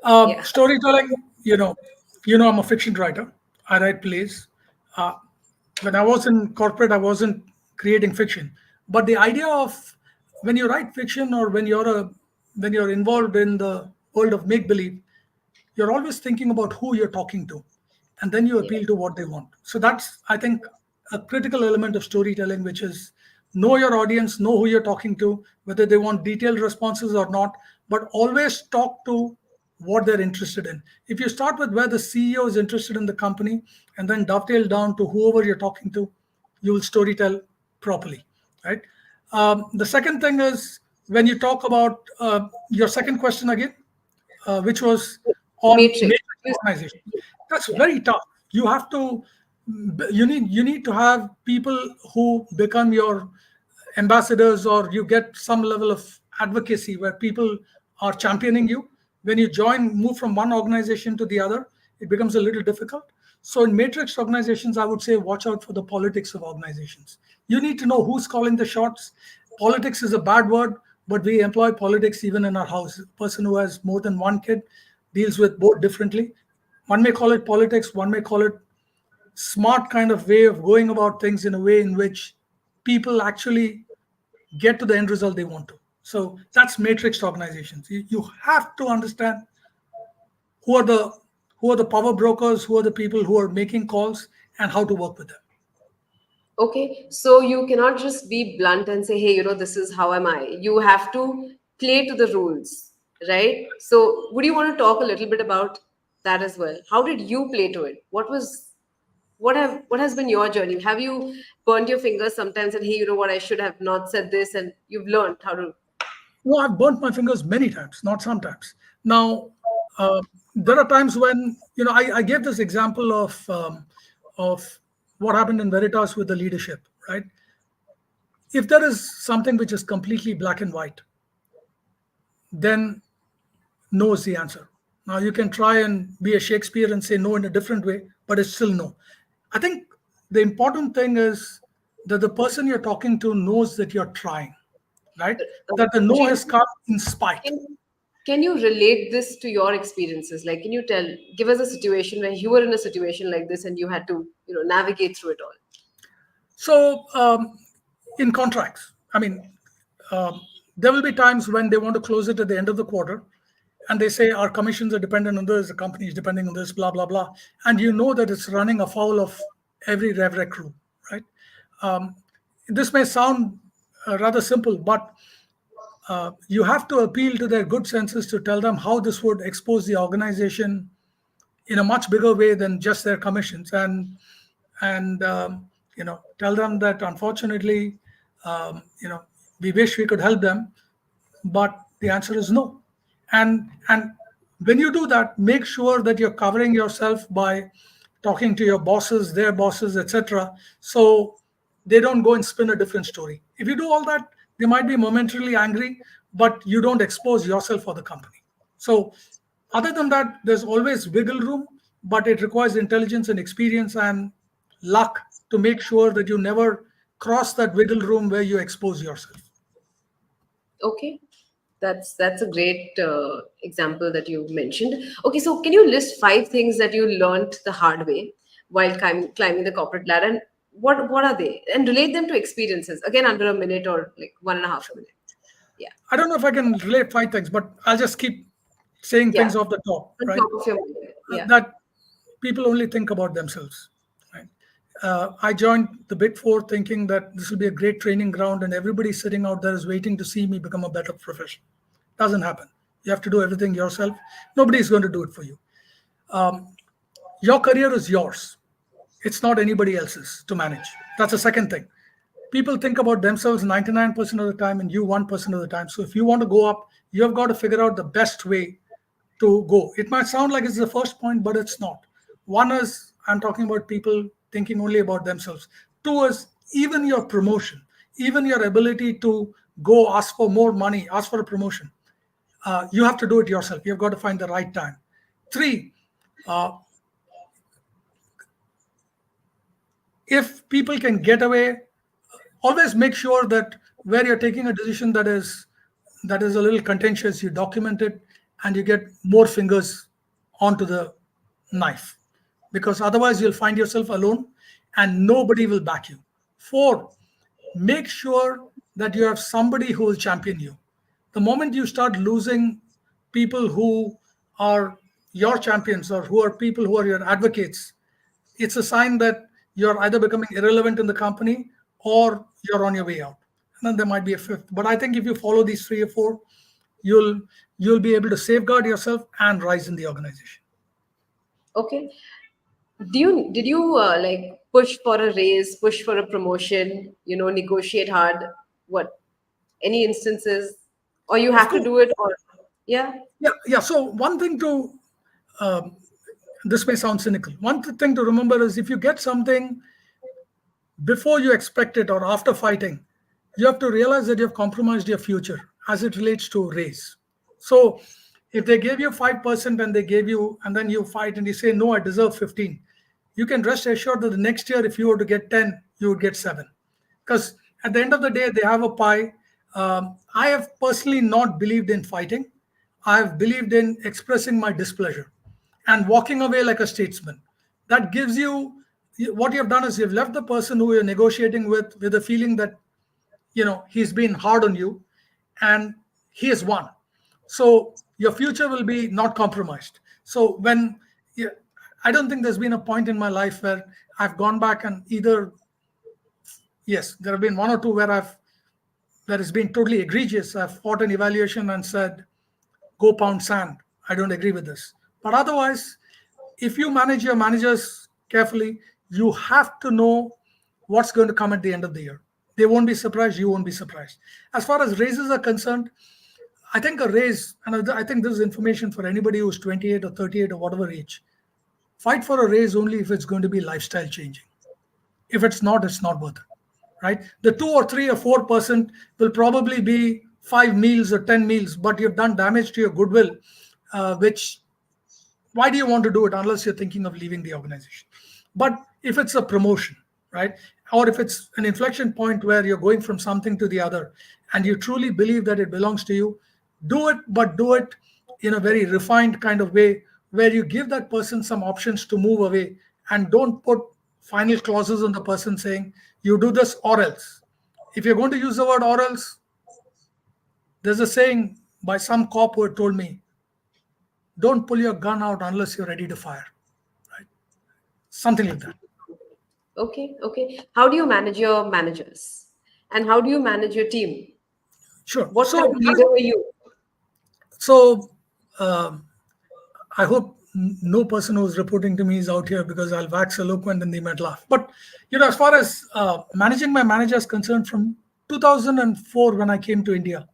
Yeah. Storytelling, I'm a fiction writer. I write plays. Uh, when I was in corporate, I wasn't creating fiction. But the idea of when you write fiction or when you're involved in the world of make believe, you're always thinking about who you're talking to, and then you Yeah. appeal to what they want. So that's, I think, a critical element of storytelling, which is know your audience, know who you're talking to, whether they want detailed responses or not, but always talk to what they're interested in. If you start with where the CEO is interested in the company and then dovetail down to whoever you're talking to, you will storytell properly, right? The second thing is when you talk about your second question again, which was on Matrix. matrix organization. That's Yeah. very tough. You have to you need to have people who become your ambassadors, or you get some level of advocacy where people are championing you. When you move from one organization to the other, it becomes a little difficult. So in matrix organizations, I would say watch out for the politics of organizations. You need to know who's calling the shots. Politics is a bad word, but we employ politics even in our house. A person who has more than one kid deals with both differently. One may call it politics, one may call it smart kind of way of going about things in a way in which people actually get to the end result they want to. So that's matrix organizations. You have to understand who are the who are the power brokers, who are the people who are making calls, and how to work with them. Okay, so you cannot just be blunt and say, hey, this is how am I. You have to play to the rules, right? So, would you want to talk a little bit about that as well? How did you play to it? What has been your journey? Have you burnt your fingers sometimes and hey, you know what, I should have not said this, and you've learned how to. Well, I've burnt my fingers many times, not sometimes. Now, there are times when I gave this example of what happened in Veritas with the leadership, right? If there is something which is completely black and white, then no is the answer. Now you can try and be a Shakespeare and say no in a different way, but it's still no. I think the important thing is that the person you're talking to knows that you're trying, right? That the no has Really, come in spite. can, can you relate this to your experiences? Like, can you give us a situation where you were in a situation like this and you had to, navigate through it all? So in contracts, I mean, there will be times when they want to close it at the end of the quarter, and they say our commissions are dependent on this, the company is depending on this, blah blah blah, and you know that it's running afoul of every rev rec rule, right? Um, this may sound rather simple, but you have to appeal to their good senses to tell them how this would expose the organization in a much bigger way than just their commissions, and tell them that unfortunately, we wish we could help them, but the answer is no. And when you do that, make sure that you're covering yourself by talking to your bosses, their bosses, etc., so they don't go and spin a different story. If you do all that, they might be momentarily angry, but you don't expose yourself or the company. So other than that, there's always wiggle room, but it requires intelligence and experience and luck to make sure that you never cross that wiggle room where you expose yourself. Okay, that's a great example that you mentioned. Okay, so can you list five things that you learned the hard way while climbing the corporate ladder, and what are they, and relate them to experiences again under a minute or like 1.5 minutes. Yeah, I don't know if I can relate five things, but I'll just keep saying yeah, things off the top, on right? top of your mind. Yeah. That people only think about themselves, right? I joined the Big Four thinking that this will be a great training ground and everybody sitting out there is waiting to see me become a better professional. Doesn't happen. You have to do everything yourself. Nobody is going to do it for you. Your career is yours. It's not anybody else's to manage. That's the second thing. People think about themselves 99% of the time and you 1% of the time. So if you want to go up, you have got to figure out the best way to go. It might sound like it's the first point, but it's not. One is I'm talking about people thinking only about themselves. Two is even your promotion, even your ability to go ask for more money, ask for a promotion. You have to do it yourself. You've got to find the right time. Three, uh, if people can get away, always make sure that where you're taking a decision that is a little contentious, you document it and you get more fingers onto the knife, because otherwise you'll find yourself alone and nobody will back you. Four, make sure that you have somebody who will champion you. The moment you start losing people who are your champions or who are people who are your advocates, it's a sign that you're either becoming irrelevant in the company or you're on your way out. And then there might be a fifth. But I think if you follow these three or four, you'll you'll be able to safeguard yourself and rise in the organization. Okay. Did you like push for a raise, push for a promotion, negotiate hard? What? Any instances? Or you Of have to course. do it, or yeah? Yeah. So one thing to um, this may sound cynical. One thing to remember is if you get something before you expect it or after fighting, you have to realize that you have compromised your future as it relates to raise. So if they gave you 5% and they gave you, and then you fight and you say, no, I deserve 15, you can rest assured that the next year, if you were to get 10, you would get 7. Because at the end of the day, they have a pie. I have personally not believed in fighting. I've believed in expressing my displeasure and walking away like a statesman. That gives you what you've done is you've left the person who you're negotiating with a feeling that he's been hard on you and he has won. So your future will be not compromised. So when yeah, I don't think there's been a point in my life where I've gone back and either, yes, there have been one or two where it's been totally egregious. I've fought an evaluation and said, go pound sand. I don't agree with this. But otherwise, if you manage your managers carefully, you have to know what's going to come at the end of the year. They won't be surprised, you won't be surprised. As far as raises are concerned, I think a raise, and I think this is information for anybody who's 28 or 38 or whatever age, fight for a raise only if it's going to be lifestyle changing. If it's not, it's not worth it, right? The 2 or 3 or 4% will probably be 5 meals or 10 meals, but you've done damage to your goodwill, which why do you want to do it unless you're thinking of leaving the organization? But if it's a promotion, right, or if it's an inflection point where you're going from something to the other and you truly believe that it belongs to you, do it, but do it in a very refined kind of way where you give that person some options to move away and don't put final clauses on the person saying you do this or else. If you're going to use the word or else, there's a saying by some cop who had told me, don't pull your gun out unless you're ready to fire, right? Something like that. Okay, okay. How do you manage your managers? And how do you manage your team? Sure. What kind of leader are you? So um, I hope no person who's reporting to me is out here because I'll wax eloquent and they might laugh. But as far as managing my manager is concerned, from 2004 when I came to India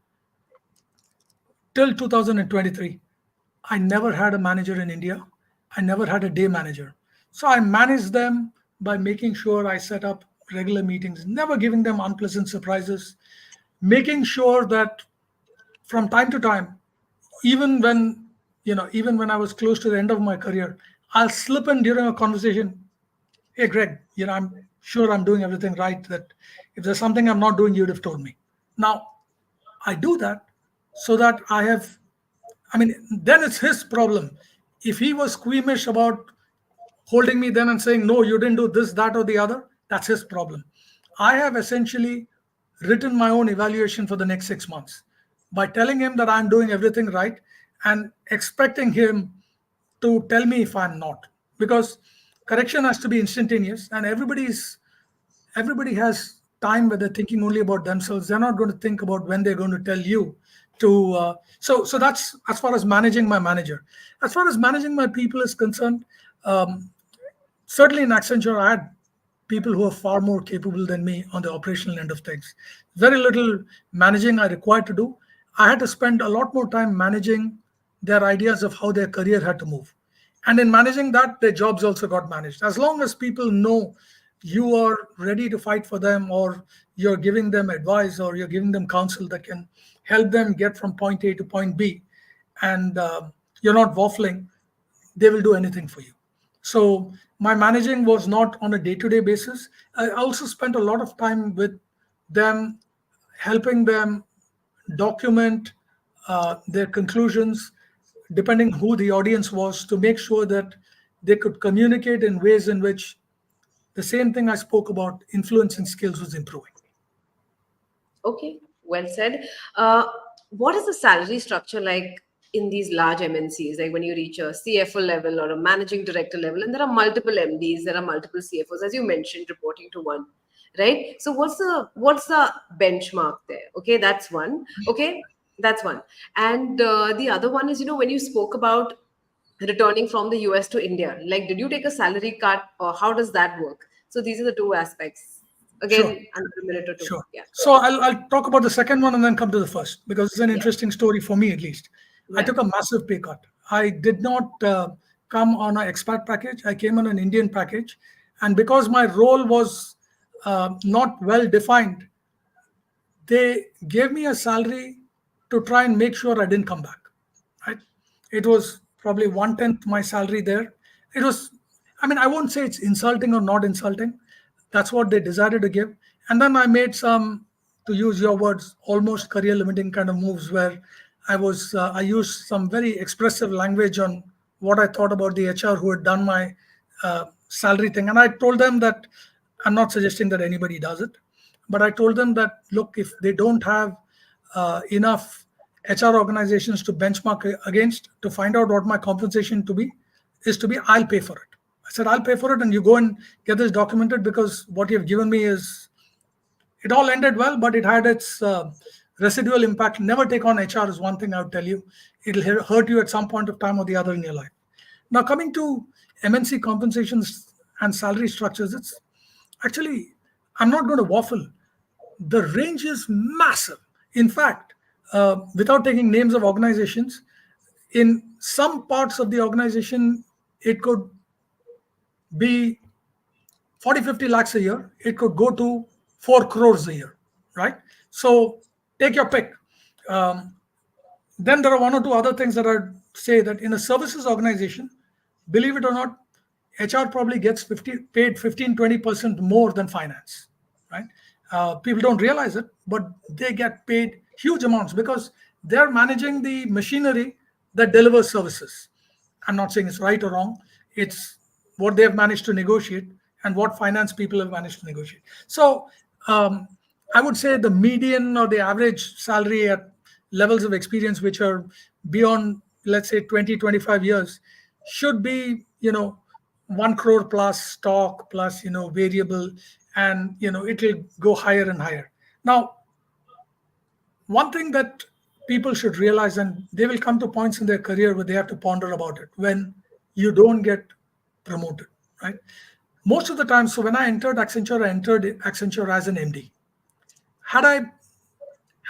till 2023, I never had a manager in India. I never had a day manager. So I managed them by making sure I set up regular meetings, never giving them unpleasant surprises, making sure that from time to time, even when I was close to the end of my career, I'll slip in during a conversation, hey Greg, I'm sure I'm doing everything right. That if there's something I'm not doing, you'd have told me. Now, I do that so that I mean, then it's his problem. If he was squeamish about holding me then and saying, no, you didn't do this, that, or the other, that's his problem. I have essentially written my own evaluation for the next 6 months by telling him that I'm doing everything right and expecting him to tell me if I'm not. Because correction has to be instantaneous, and everybody has time where they're thinking only about themselves. They're not going to think about when they're going to tell you to. So that's as far as managing my manager. As far as managing my people is concerned, um, certainly in Accenture, I had people who are far more capable than me on the operational end of things. Very little managing I required to do. I had to spend a lot more time managing their ideas of how their career had to move. And in managing that, their jobs also got managed. As long as people know you are ready to fight for them, or you're giving them advice, or you're giving them counsel that can help them get from point A to point B, and you're not waffling, they will do anything for you. So my managing was not on a day-to-day basis. I also spent a lot of time with them, helping them document their conclusions, depending who the audience was, to make sure that they could communicate in ways in which the same thing I spoke about, influencing skills, was improving. Okay, well said. Uh, what is the salary structure like in these large MNCs? Like when you reach a CFO level or a managing director level, and there are multiple MDs, there are multiple CFOs, as you mentioned, reporting to one, right? So what's the benchmark there? Okay, that's one. Okay, that's one. And the other one is, when you spoke about returning from the US to India, like did you take a salary cut or how does that work? So these are the two aspects. Sure. Again, under a minute or two. Sure. Yeah. So I'll talk about the second one and then come to the first, because it's an Yeah. interesting story for me at least. I Yeah. took a massive pay cut. I did not come on an expat package. I came on an Indian package. And because my role was not well defined, they gave me a salary to try and make sure I didn't come back. Right? It was probably 1/10 my salary there. It was, I mean, I won't say it's insulting or not insulting. That's what they decided to give. And then I made some, to use your words, almost career limiting kind of moves where I used some very expressive language on what I thought about the HR who had done my salary thing. And I told them that I'm not suggesting that anybody does it, but I told them that, look, if they don't have enough HR organizations to benchmark against to find out what my compensation to be, I'll pay for it. I said, I'll pay for it, and you go and get this documented, because what you've given me is, it all ended well, but it had its residual impact. Never take on HR is one thing I would tell you. It'll hurt you at some point of time or the other in your life. Now, coming to MNC compensations and salary structures, it's actually, I'm not going to waffle. The range is massive. In fact, without taking names of organizations, in some parts of the organization, it could be 40, 50 lakhs a year. It could go to 4 crores a year, right? So take your pick. Um, then there are one or two other things that I'd say, that in a services organization, believe it or not, HR probably gets paid 15-20% more than finance, right? People don't realize it, but they get paid huge amounts because they're managing the machinery that delivers services. I'm not saying it's right or wrong. It's what they have managed to negotiate and what finance people have managed to negotiate. So um, I would say the median or the average salary at levels of experience which are beyond, let's say, 20, 25 years should be, 1 crore plus stock plus, variable, and, it'll go higher and higher. Now, one thing that people should realize, and they will come to points in their career where they have to ponder about it, when you don't get promoted, right? Most of the time, so when I entered Accenture as an MD. Had I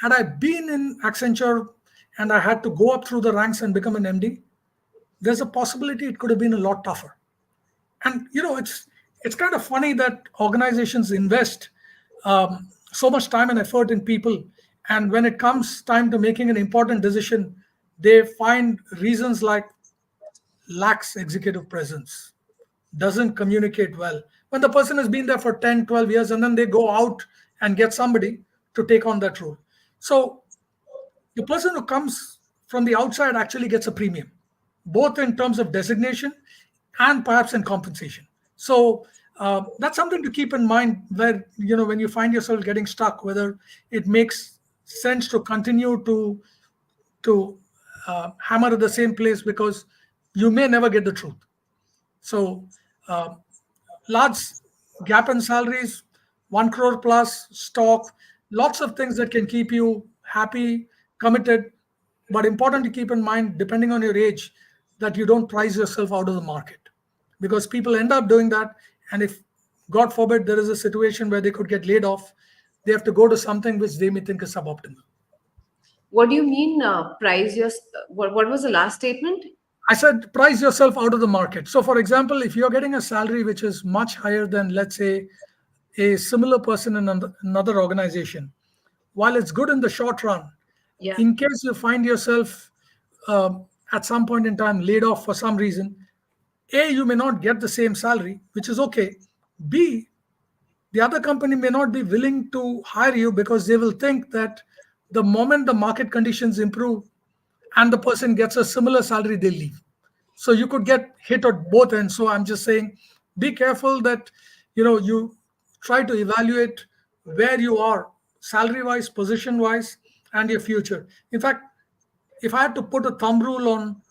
had I been in Accenture and I had to go up through the ranks and become an MD, there's a possibility it could have been a lot tougher. And it's kind of funny that organizations invest so much time and effort in people, and when it comes time to making an important decision, they find reasons like lacks executive presence, doesn't communicate well, when the person has been there for 10, 12 years, and then they go out and get somebody to take on that role. So the person who comes from the outside actually gets a premium, both in terms of designation and perhaps in compensation. So that's something to keep in mind, where, when you find yourself getting stuck, whether it makes sense to continue to hammer at the same place, because you may never get the truth. So uh, large gap in salaries, 1 crore plus stock, lots of things that can keep you happy, committed. But important to keep in mind, depending on your age, that you don't price yourself out of the market, because people end up doing that. And if, God forbid, there is a situation where they could get laid off, they have to go to something which they may think is suboptimal. What do you mean, price your? What was the last statement? I said price yourself out of the market. So, for example, if you're getting a salary which is much higher than, let's say, a similar person in another organization, while it's good in the short run, Yeah. in case you find yourself at some point in time laid off for some reason, A, you may not get the same salary, which is okay. B, the other company may not be willing to hire you because they will think that the moment the market conditions improve and the person gets a similar salary, they leave. So you could get hit at both ends. So I'm just saying, be careful that you try to evaluate where you are salary wise, position wise, and your future. In fact, if I had to put a thumb rule on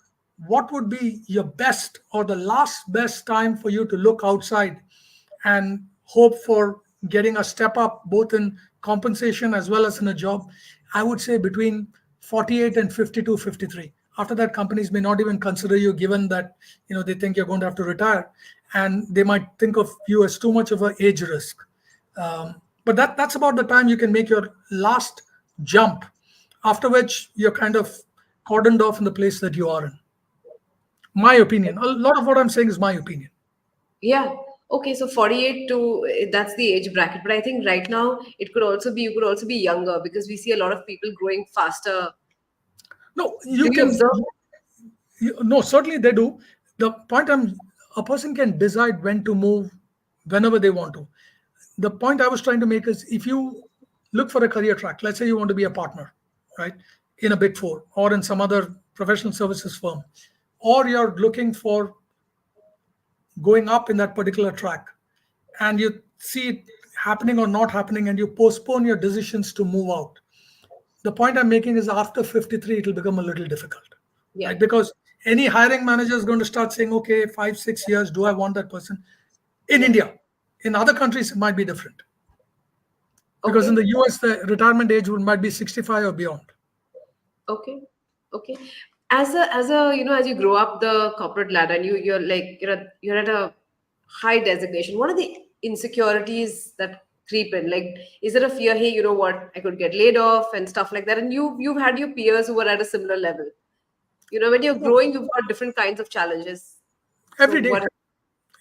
what would be your best or the last best time for you to look outside and hope for getting a step up both in compensation as well as in a job, I would say between 48 and 52, 53. After that, companies may not even consider you, given that they think you're going to have to retire, and they might think of you as too much of an age risk. But that's about the time you can make your last jump, after which you're kind of cordoned off in the place that you are in. My opinion. A lot of what I'm saying is my opinion. Yeah. Okay, so 48 to that's the age bracket. But I think right now it could also be you could also be younger because we see a lot of people growing faster. No, Do you you can. observe? No, certainly they do. The point I'm A person can decide when to move whenever they want to. The point I was trying to make is, if you look for a career track, let's say you want to be a partner, right, in a big four or in some other professional services firm, or you're looking for going up in that particular track, and you see it happening or not happening, and you postpone your decisions to move out. The point I'm making is, after 53 it will become a little difficult, Yeah. right? Because any hiring manager is going to start saying, okay, 5 6 years, do I want that person? In Yeah. India, in other countries it might be different, because in Okay. the US the retirement age might be 65 or beyond. Okay. Okay. As a as you grow up the corporate ladder and you're like you're at a high designation, what are the insecurities that creep in? Like, is there a fear, hey, you know what, I could get laid off and stuff like that? And you've had your peers who were at a similar level. When you're No, growing, you've got different kinds of challenges. So every day, what?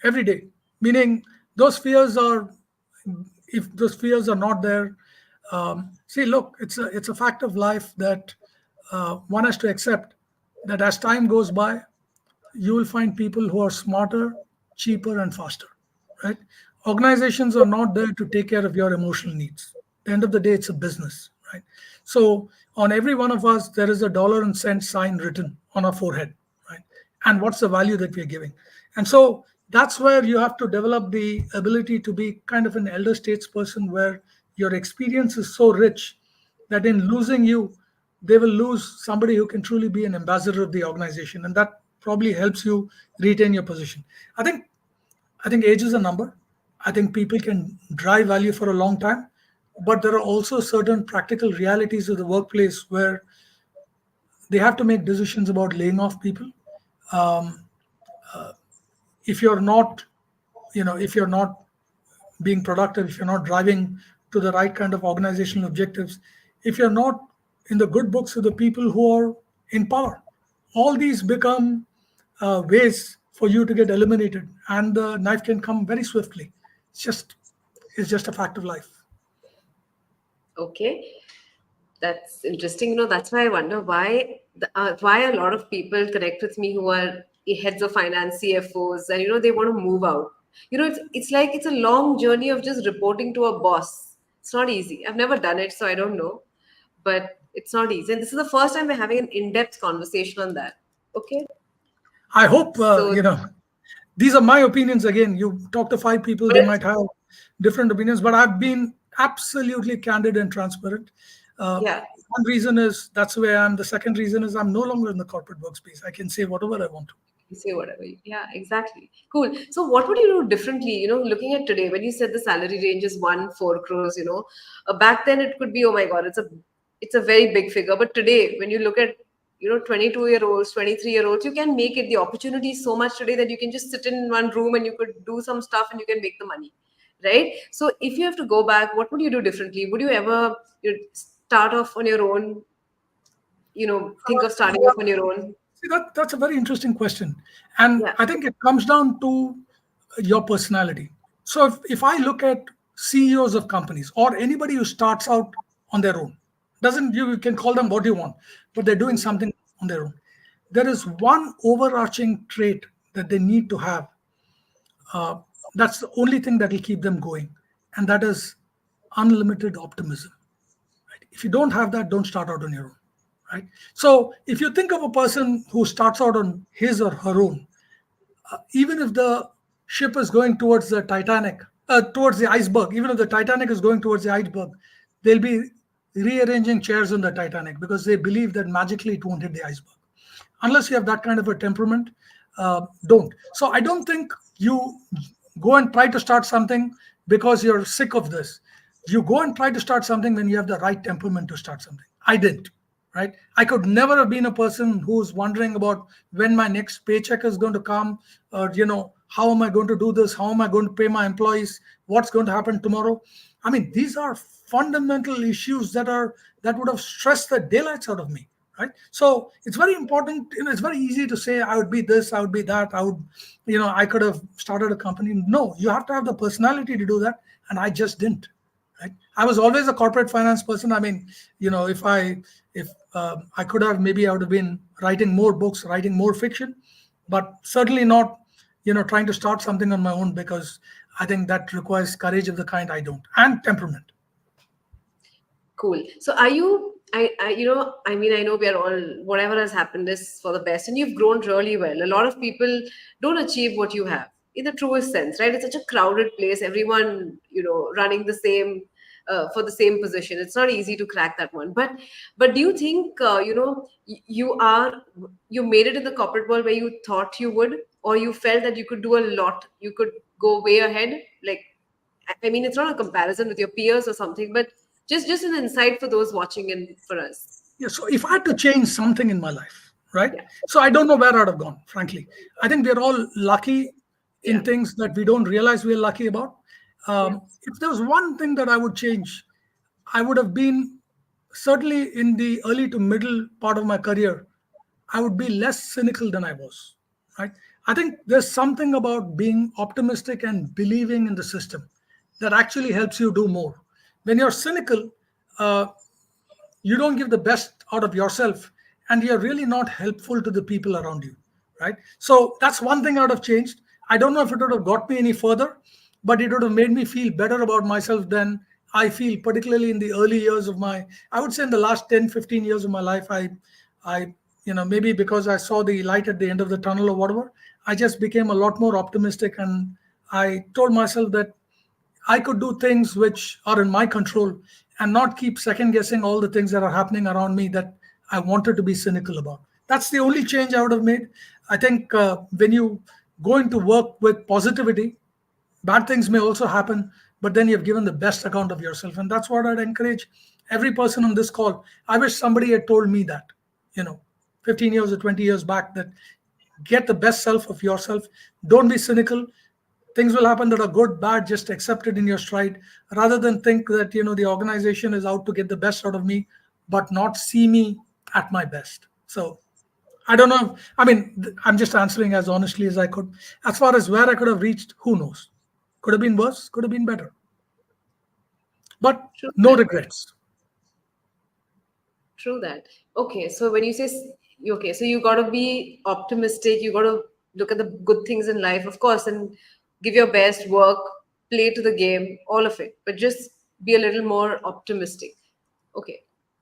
every day. Meaning, those fears are, if those fears are not there, see, look, it's a fact of life that one has to accept that as time goes by, you will find people who are smarter, cheaper, and faster, right? Organizations are not there to take care of your emotional needs. At the end of the day, it's a business, right? So on every one of us, there is a dollar and cent sign written on our forehead, right? And what's the value that we're giving? And so that's where you have to develop the ability to be kind of an elder statesperson, where your experience is so rich that in losing you, they will lose somebody who can truly be an ambassador of the organization, and that probably helps you retain your position. I think age is a number. I think people can drive value for a long time, but there are also certain practical realities of the workplace where they have to make decisions about laying off people. um, if you're not if you're not being productive, if you're not driving to the right kind of organizational objectives, if you're not in the good books of the people who are in power, all these become ways for you to get eliminated, and the knife can come very swiftly. It's just it's just a fact of life. Okay. That's interesting. That's why I wonder why a lot of people connect with me who are heads of finance, CFOs, and they want to move out. It's like it's a long journey of just reporting to a boss. It's not easy. I've never done it, so I don't know, but it's not easy. And this is the first time we're having an in-depth conversation on that. Okay, I hope so these are my opinions. Again, you talk to five people, they but might have different opinions, but I've been absolutely candid and transparent. uh, yeah, One reason is that's the way I am. The second reason is I'm no longer in the corporate workspace. I can say whatever I want to. you say whatever. Yeah, exactly. Cool. So what would you do differently? Looking at today, when you said the salary range is 1 4 crores, back then it could be, oh my God, it's a very big figure. But today, when you look at 22-year-olds, 23-year-olds, you can make it. The opportunity is so much today that you can just sit in one room and you could do some stuff and you can make the money, right? So if you have to go back, what would you do differently? Would you ever start off on your own? Think of starting off on your own? See, that's a very interesting question. And Yeah. I think it comes down to your personality. So if I look at CEOs of companies or anybody who starts out on their own, doesn't you can call them what you want, but they're doing Mm. something on their own. There is one overarching trait that they need to have. Uh, that's the only thing that will keep them going, and that is unlimited optimism. Right? If you don't have that, don't start out on your own. Right? So if you think of a person who starts out on his or her own, even if the ship is going towards the Titanic, towards the iceberg, even if the Titanic is going towards the iceberg, they'll be rearranging chairs on the Titanic because they believe that magically it won't hit the iceberg. Unless you have that kind of a temperament, don't. So I don't think you go and try to start something because you're sick of this. You go and try to start something when you have the right temperament to start something. I didn't, right? I could never have been a person who's wondering about when my next paycheck is going to come, or how am I going to do this? How am I going to pay my employees? What's going to happen tomorrow? I mean, these are fundamental issues that would have stressed the daylights out of me, right? So it's very important. It's very easy to say I would be this, I would be that, I would, I could have started a company. No, you have to have the personality to do that, and I just didn't. Right? I was always a corporate finance person. I mean, if I could have, maybe I would have been writing more books, writing more fiction, but certainly not, trying to start something on my own, because I think that requires courage of the kind I don't, and temperament. Cool. So are you, I mean, I know we are all, whatever has happened is for the best, and you've grown really well. A lot of people don't achieve what you have in the truest sense, right? It's such a crowded place, everyone, running the same, for the same position. It's not easy to crack that one. But do you think, you made it in the corporate world where you thought you would, or you felt that you could do a lot, you could go way ahead? Like, I mean, it's not a comparison with your peers or something, but just an insight for those watching and for us. Yeah, so if I had to change something in my life, right? Yeah, So I don't know where I'd have gone, frankly. I think we're all lucky in yeah, things that we don't realize we're lucky about. yeah. If there was one thing that I would change, I would have been, certainly in the early to middle part of my career, I would be less cynical than I was. Right? I think there's something about being optimistic and believing in the system that actually helps you do more. When you're cynical, uh, you don't give the best out of yourself, and you're really not helpful to the people around you, right? So that's one thing I would have changed. I don't know if it would have got me any further, but it would have made me feel better about myself than I feel, particularly in the early years of my, I would say in the last 10, 15 years of my life. I maybe because I saw the light at the end of the tunnel or whatever, I just became a lot more optimistic, and I told myself that I could do things which are in my control and not keep second guessing all the things that are happening around me that I wanted to be cynical about. That's the only change I would have made. I think when you go into work with positivity, bad things may also happen, but then you've given the best account of yourself. And that's what I'd encourage every person on this call. I wish somebody had told me that, you know, 15 years or 20 years back, that get the best self of yourself. Don't be cynical. Things will happen that are good, bad, just accept it in your stride, rather than think that, the organization is out to get the best out of me, but not see me at my best. So I don't know. I mean, I'm just answering as honestly as I could. As far as where I could have reached, who knows? Could have been worse, could have been better. But True no that. regrets. True that. Okay, so when you say, okay, so you got to be optimistic. You got to look at the good things in life, of course, and give your best work, play to the game, all of it. But just be a little more optimistic. Okay.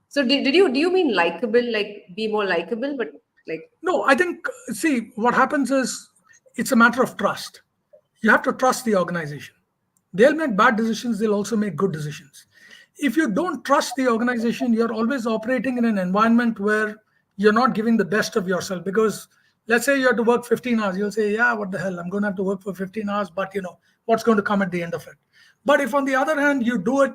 So do you mean likable, like be more likable, but like, No, I think, see, what happens is it's a matter of trust. You have to trust the organization. They'll make bad decisions, they'll also make good decisions. If you don't trust the organization, you're always operating in an environment where you're not giving the best of yourself. Because let's say you have to work 15 hours, you'll say, yeah, what the hell, I'm going to have to work for 15 hours, but what's going to come at the end of it? But if on the other hand, you do it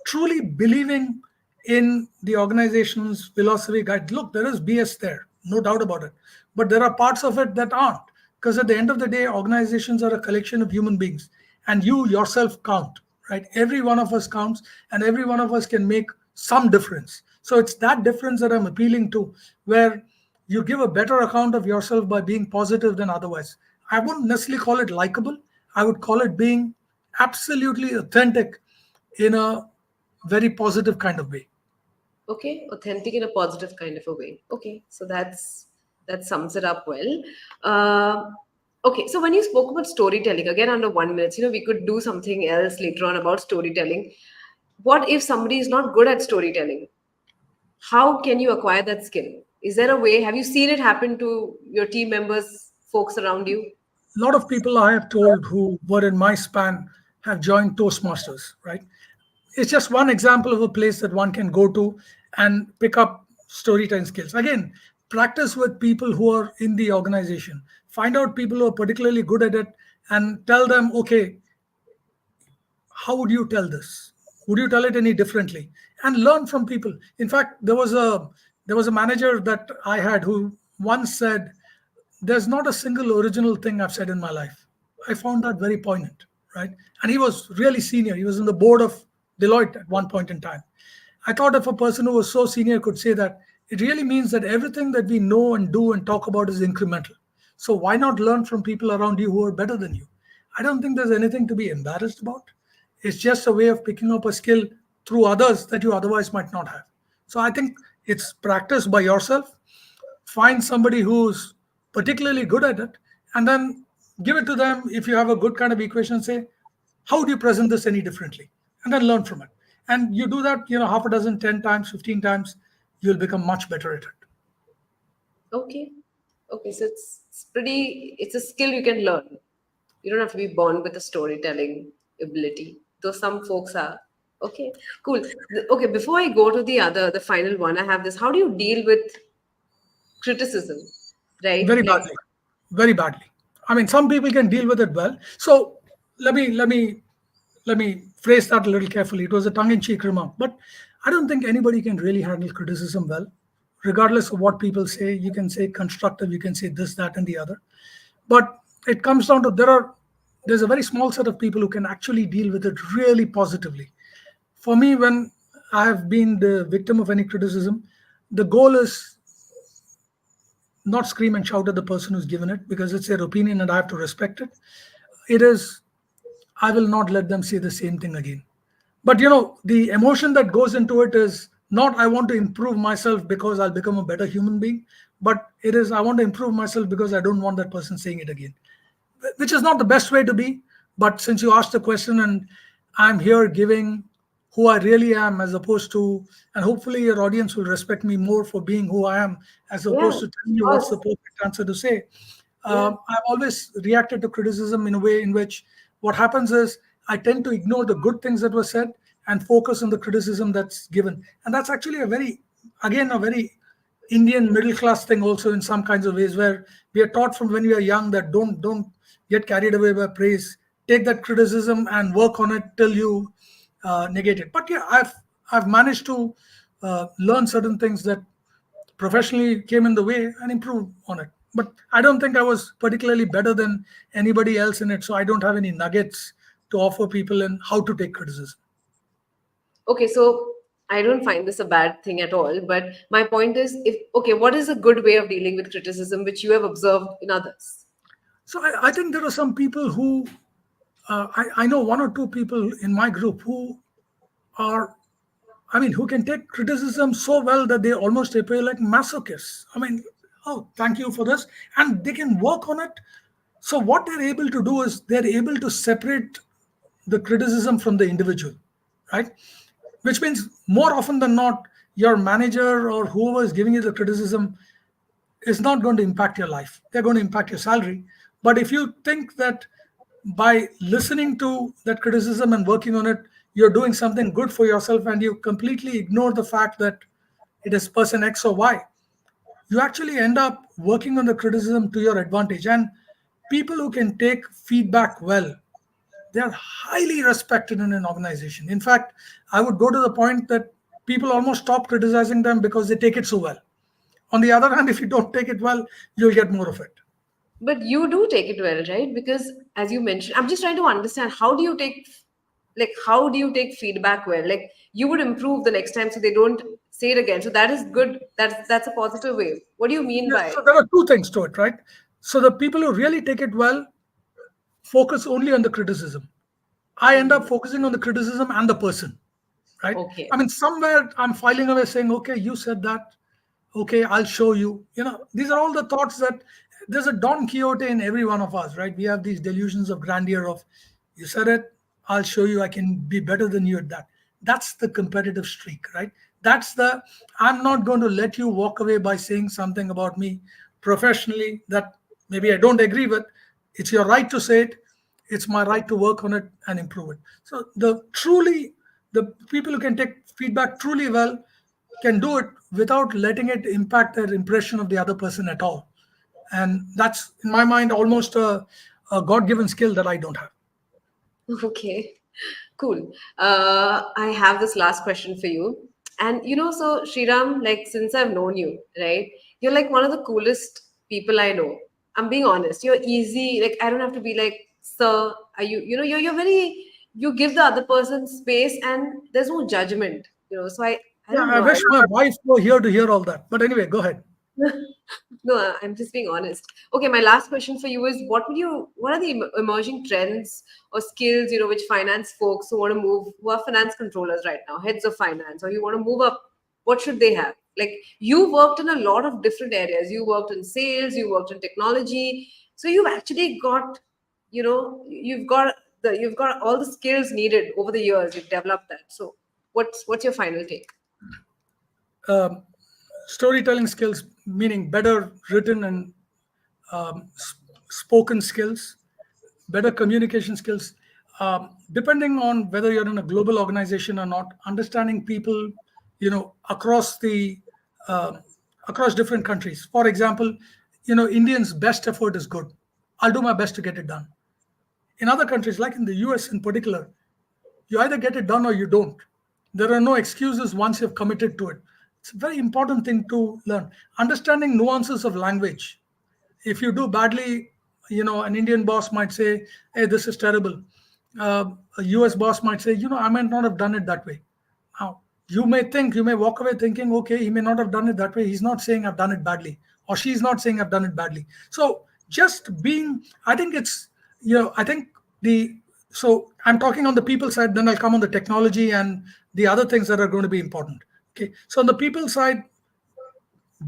truly believing in the organization's philosophy guide, look, there is BS there, no doubt about it. But there are parts of it that aren't. Because at the end of the day, organizations are a collection of human beings, and you yourself count, right? Every one of us counts, and every one of us can make some difference. So it's that difference that I'm appealing to, where you give a better account of yourself by being positive than otherwise. I wouldn't necessarily call it likable. I would call it being absolutely authentic in a very positive kind of way. Okay, authentic in a positive kind of a way. Okay, so that sums it up well. Uh, okay, so when you spoke about storytelling, again under 1 minute, we could do something else later on about storytelling. What if somebody is not good at storytelling? How can you acquire that skill? Is there a way? Have you seen it happen to your team members, folks around you? A lot of people I have told who were in my span have joined Toastmasters, right? It's just one example of a place that one can go to and pick up storytelling skills. Again, practice with people who are in the organization. Find out people who are particularly good at it and tell them, okay, how would you tell this? Would you tell it any differently? And learn from people. In fact, there was a manager that I had who once said, there's not a single original thing I've said in my life. I found that very poignant, right? And he was really senior. He was in the board of Deloitte at one point in time. I thought if a person who was so senior could say that, it really means that everything that we know and do and talk about is incremental. So why not learn from people around you who are better than you? I don't think there's anything to be embarrassed about. It's just a way of picking up a skill through others that you otherwise might not have. So I think it's practice by yourself. Find somebody who's particularly good at it, and then give it to them. If you have a good kind of equation, say, how do you present this any differently? And then learn from it. And you do that, half a dozen, 10 times, 15 times, you'll become much better at it. Okay. Okay, so it's a skill you can learn. You don't have to be born with a storytelling ability, though some folks are. Okay, cool. Okay, before I go to the final one, I have this. How do you deal with criticism? Right? Very Like, badly. Very badly. I mean, some people can deal with it well. So let me phrase that a little carefully. It was a tongue-in-cheek remark, but I don't think anybody can really handle criticism well, regardless of what people say. You can say constructive, you can say this, that, and the other, but it comes down to there's a very small set of people who can actually deal with it really positively. For me, when I have been the victim of any criticism, the goal is not scream and shout at the person who's given it, because it's their opinion and I have to respect it. It is, I will not let them say the same thing again. But the emotion that goes into it is not I want to improve myself because I'll become a better human being, but it is I want to improve myself because I don't want that person saying it again, which is not the best way to be. But since you asked the question, and I'm here giving who I really am, as opposed to, and hopefully your audience will respect me more for being who I am, as yeah, opposed to of telling you what's the course. perfect answer to say. Yeah. I've always reacted to criticism in a way in which what happens is I tend to ignore the good things that were said and focus on the criticism that's given. And that's actually a very Indian middle class thing also in some kinds of ways, where we are taught from when we are young that don't get carried away by praise. Take that criticism and work on it till you negate it. But yeah, I've managed to learn certain things that professionally came in the way and improve on it. But I don't think I was particularly better than anybody else in it, so I don't have any nuggets to offer people in how to take criticism. Okay, so I don't find this a bad thing at all. But my point is, if okay, what is a good way of dealing with criticism which you have observed in others? So I think there are some people who I know one or two people in my group who are, I mean, who can take criticism so well that they almost appear like masochists. I mean, oh, thank you for this. And they can work on it. So, what they're able to do is they're able to separate the criticism from the individual, right? Which means more often than not, your manager or whoever is giving you the criticism is not going to impact your life. They're going to impact your salary. But if you think that by listening to that criticism and working on it, you're doing something good for yourself, and you completely ignore the fact that it is person X or Y, you actually end up working on the criticism to your advantage. And people who can take feedback well, they are highly respected in an organization. In fact, I would go to the point that people almost stop criticizing them because they take it so well. On the other hand, if you don't take it well, you'll get more of it. But you do take it well, right? Because as you mentioned, I'm just trying to understand how do you take feedback well? Like you would improve the next time so they don't Say it again. So that is good. That's a positive way. What do you mean Yeah, by so it? there are two things to it, right? So the people who really take it well focus only on the criticism. I end up Mhm. focusing on the criticism and the person, right? I Okay. mean, somewhere I'm filing away saying, okay, you said that. Okay, I'll show you. These are all the thoughts that there's a Don Quixote in every one of us, right? We have these delusions of grandeur of, you said it, I'll show you I can be better than you at that. That's the competitive streak, right? I'm not going to let you walk away by saying something about me professionally that maybe I don't agree with. It's your right to say it. It's my right to work on it and improve it. So the people who can take feedback truly well can do it without letting it impact their impression of the other person at all. And that's, in my mind, almost a God-given skill that I don't have. Okay, cool. I have this last question for you. And so Sriram, like since I've known you, right, you're like one of the coolest people I know. I'm being honest. You're easy. Like I don't have to be like, sir, are you? You're very. You give the other person space, and there's no judgment. So I Yeah, don't I know. wish my wife were here to hear all that. But anyway, go ahead. No, I'm just being honest. Okay, my last question for you is what are the emerging trends or skills, which finance folks who want to move, who are finance controllers right now, heads of finance, or you want to move up, what should they have? Like you worked in a lot of different areas. You worked in sales, you worked in technology. So you've actually got, you've got all the skills needed over the years. You've developed that. So what's your final take? Um, Storytelling skills, meaning better written and spoken skills, better communication skills. Depending on whether you're in a global organization or not, understanding people, across the across different countries. For example, Indians' best effort is good. I'll do my best to get it done. In other countries, like in the US in particular, you either get it done or you don't. There are no excuses once you've committed to it. It's a very important thing to learn. Understanding nuances of language. If you do badly, an Indian boss might say, hey, this is terrible. A US boss might say, I might not have done it that way. Now, you may walk away thinking, okay, he may not have done it that way. He's not saying I've done it badly, or she's not saying I've done it badly. So just being, I think it's, I think the, so I'm talking on the people side, then I'll come on the technology and the other things that are going to be important. Okay. So on the people side,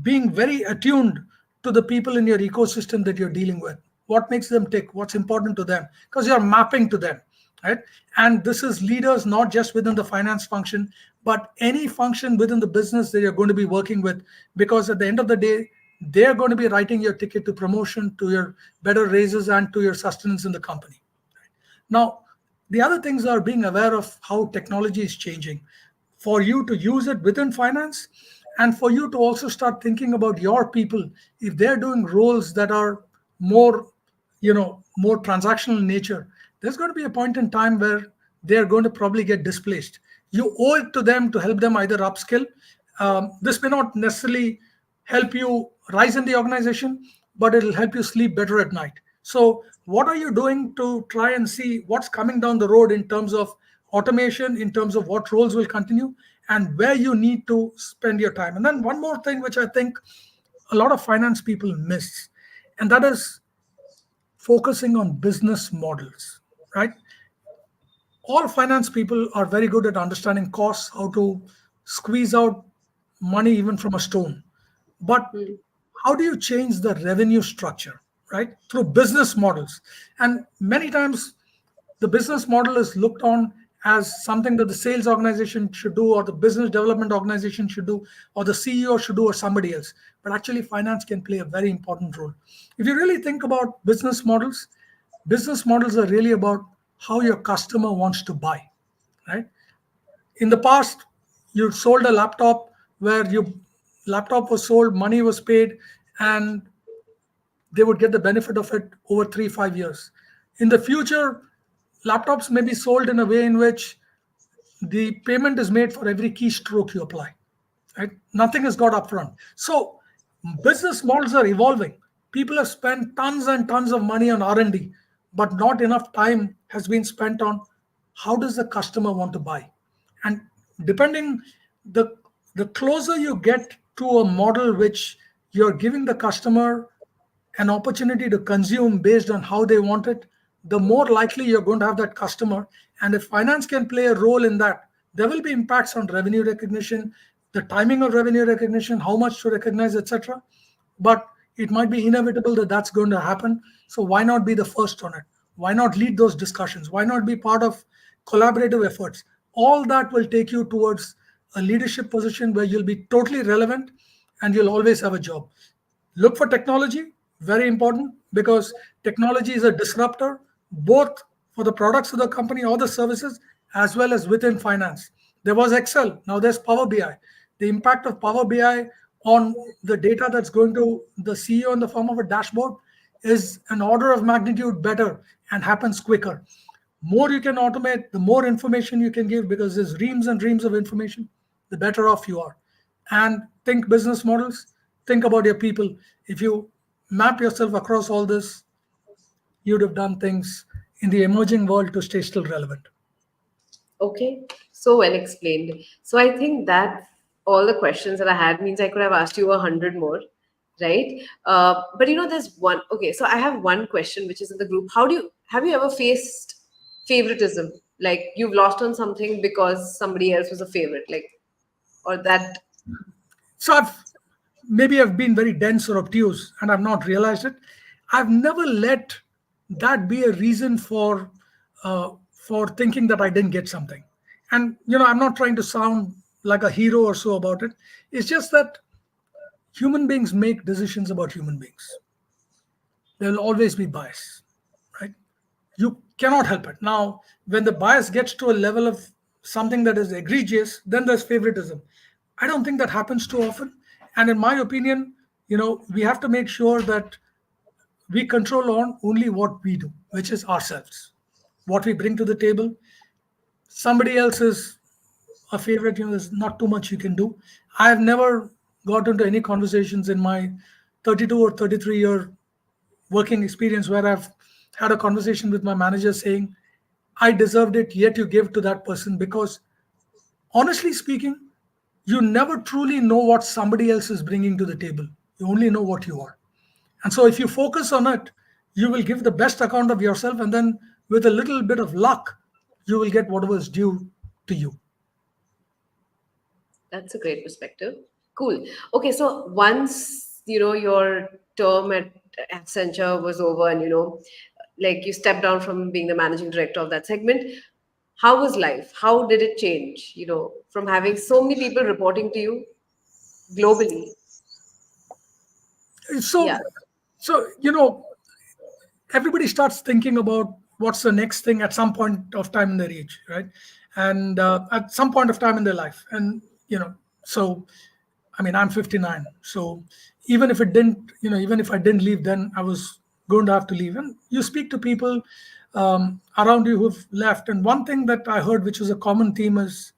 being very attuned to the people in your ecosystem that you're dealing with, what makes them tick, what's important to them, because you're mapping to them, right? And this is leaders not just within the finance function, but any function within the business that you're going to be working with, because at the end of the day, they're going to be writing your ticket to promotion, to your better raises, and to your sustenance in the company. Now, the other things are being aware of how technology is changing for you to use it within finance, and for you to also start thinking about your people. If they're doing roles that are more, more transactional in nature, there's going to be a point in time where they're going to probably get displaced. You owe it to them to help them either upskill. This may not necessarily help you rise in the organization, but it'll help you sleep better at night. So, what are you doing to try and see what's coming down the road in terms of automation, in terms of what roles will continue, and where you need to spend your time? And then, one more thing which I think a lot of finance people miss, and that is focusing on business models, right? All finance people are very good at understanding costs, how to squeeze out money even from a stone. But Hmm. how do you change the revenue structure, right? Through business models. And many times the business model is looked on as something that the sales organization should do, or the business development organization should do, or the CEO should do, or somebody else. But actually, finance can play a very important role. If you really think about business models are really about how your customer wants to buy, right? In the past, you sold a laptop where your laptop was sold, money was paid, and they would get the benefit of it over 3 5 years. In the future, laptops may be sold in a way in which the payment is made for every keystroke you apply, right? Nothing is got upfront. So business models are evolving. People have spent tons and tons of money on R&D, but not enough time has been spent on how does the customer want to buy. And depending the the closer you get to a model which you're giving the customer an opportunity to consume based on how they want it, the more likely you're going to have that customer. And if finance can play a role in that, there will be impacts on revenue recognition, the timing of revenue recognition, how much to recognize, etc. But it might be inevitable that that's going to happen. So why not be the first on it? Why not lead those discussions? Why not be part of collaborative efforts? All that will take you towards a leadership position where you'll be totally relevant and you'll always have a job. Look for technology, very important, because technology is a disruptor both for the products of the company or the services as well as within finance. There was Excel, now there's Power BI. The impact of Power BI on the data that's going to the CEO in the form of a dashboard is an order of magnitude better and happens quicker. More you can automate, the more information you can give, because there's reams and reams of information, the better off you are. And think business models, think about your people. If you map yourself across all this, you'd have done things in the emerging world to stay still relevant. Okay, so well explained. So I think that all the questions that I had means I could have asked you 100 more, right? But there's one. Okay, so I have one question which is in the group. How do you have you ever faced favoritism? Like you've lost on something because somebody else was a favorite, like or that. So I've been very dense or obtuse and I've not realized it. I've never let that be a reason for thinking that I didn't get something. And I'm not trying to sound like a hero or so about it. It's just that human beings make decisions about human beings. There will always be bias, right? You cannot help it. Now, when the bias gets to a level of something that is egregious, then there's favoritism. I don't think that happens too often. And in my opinion, we have to make sure that we control on only what we do, which is ourselves, what we bring to the table. Somebody else is a favorite, there's not too much you can do. I have never got into any conversations in my 32 or 33-year working experience where I've had a conversation with my manager saying, I deserved it, yet you give to that person. Because honestly speaking, you never truly know what somebody else is bringing to the table. You only know what you are. And so if you focus on it, you will give the best account of yourself. And then with a little bit of luck, you will get whatever is due to you. That's a great perspective. Cool. Okay, so once your term at Accenture was over, and like you stepped down from being the managing director of that segment, how was life? How did it change? From having so many people reporting to you globally. So, Yeah, everybody starts thinking about what's the next thing at some point of time in their age, right? And at some point of time in their life. And, so, I mean, I'm 59. So even if it didn't, even if I didn't leave, then I was going to have to leave. And you speak to people around you who've left. And one thing that I heard, which was a common theme, is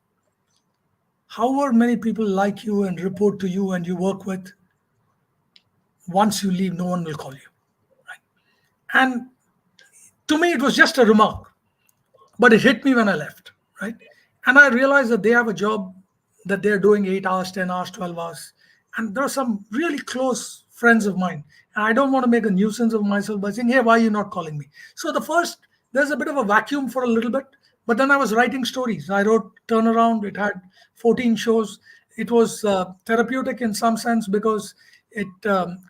however many people like you and report to you and you work with, once you leave, no one will call you. And to me, it was just a remark, but it hit me when I left, right? And I realized that they have a job that they're doing 8 hours, 10 hours, 12 hours. And there are some really close friends of mine. And I don't want to make a nuisance of myself by saying, hey, why are you not calling me? So there's a bit of a vacuum for a little bit. But then I was writing stories. I wrote Turnaround. It had 14 shows. It was therapeutic in some sense because it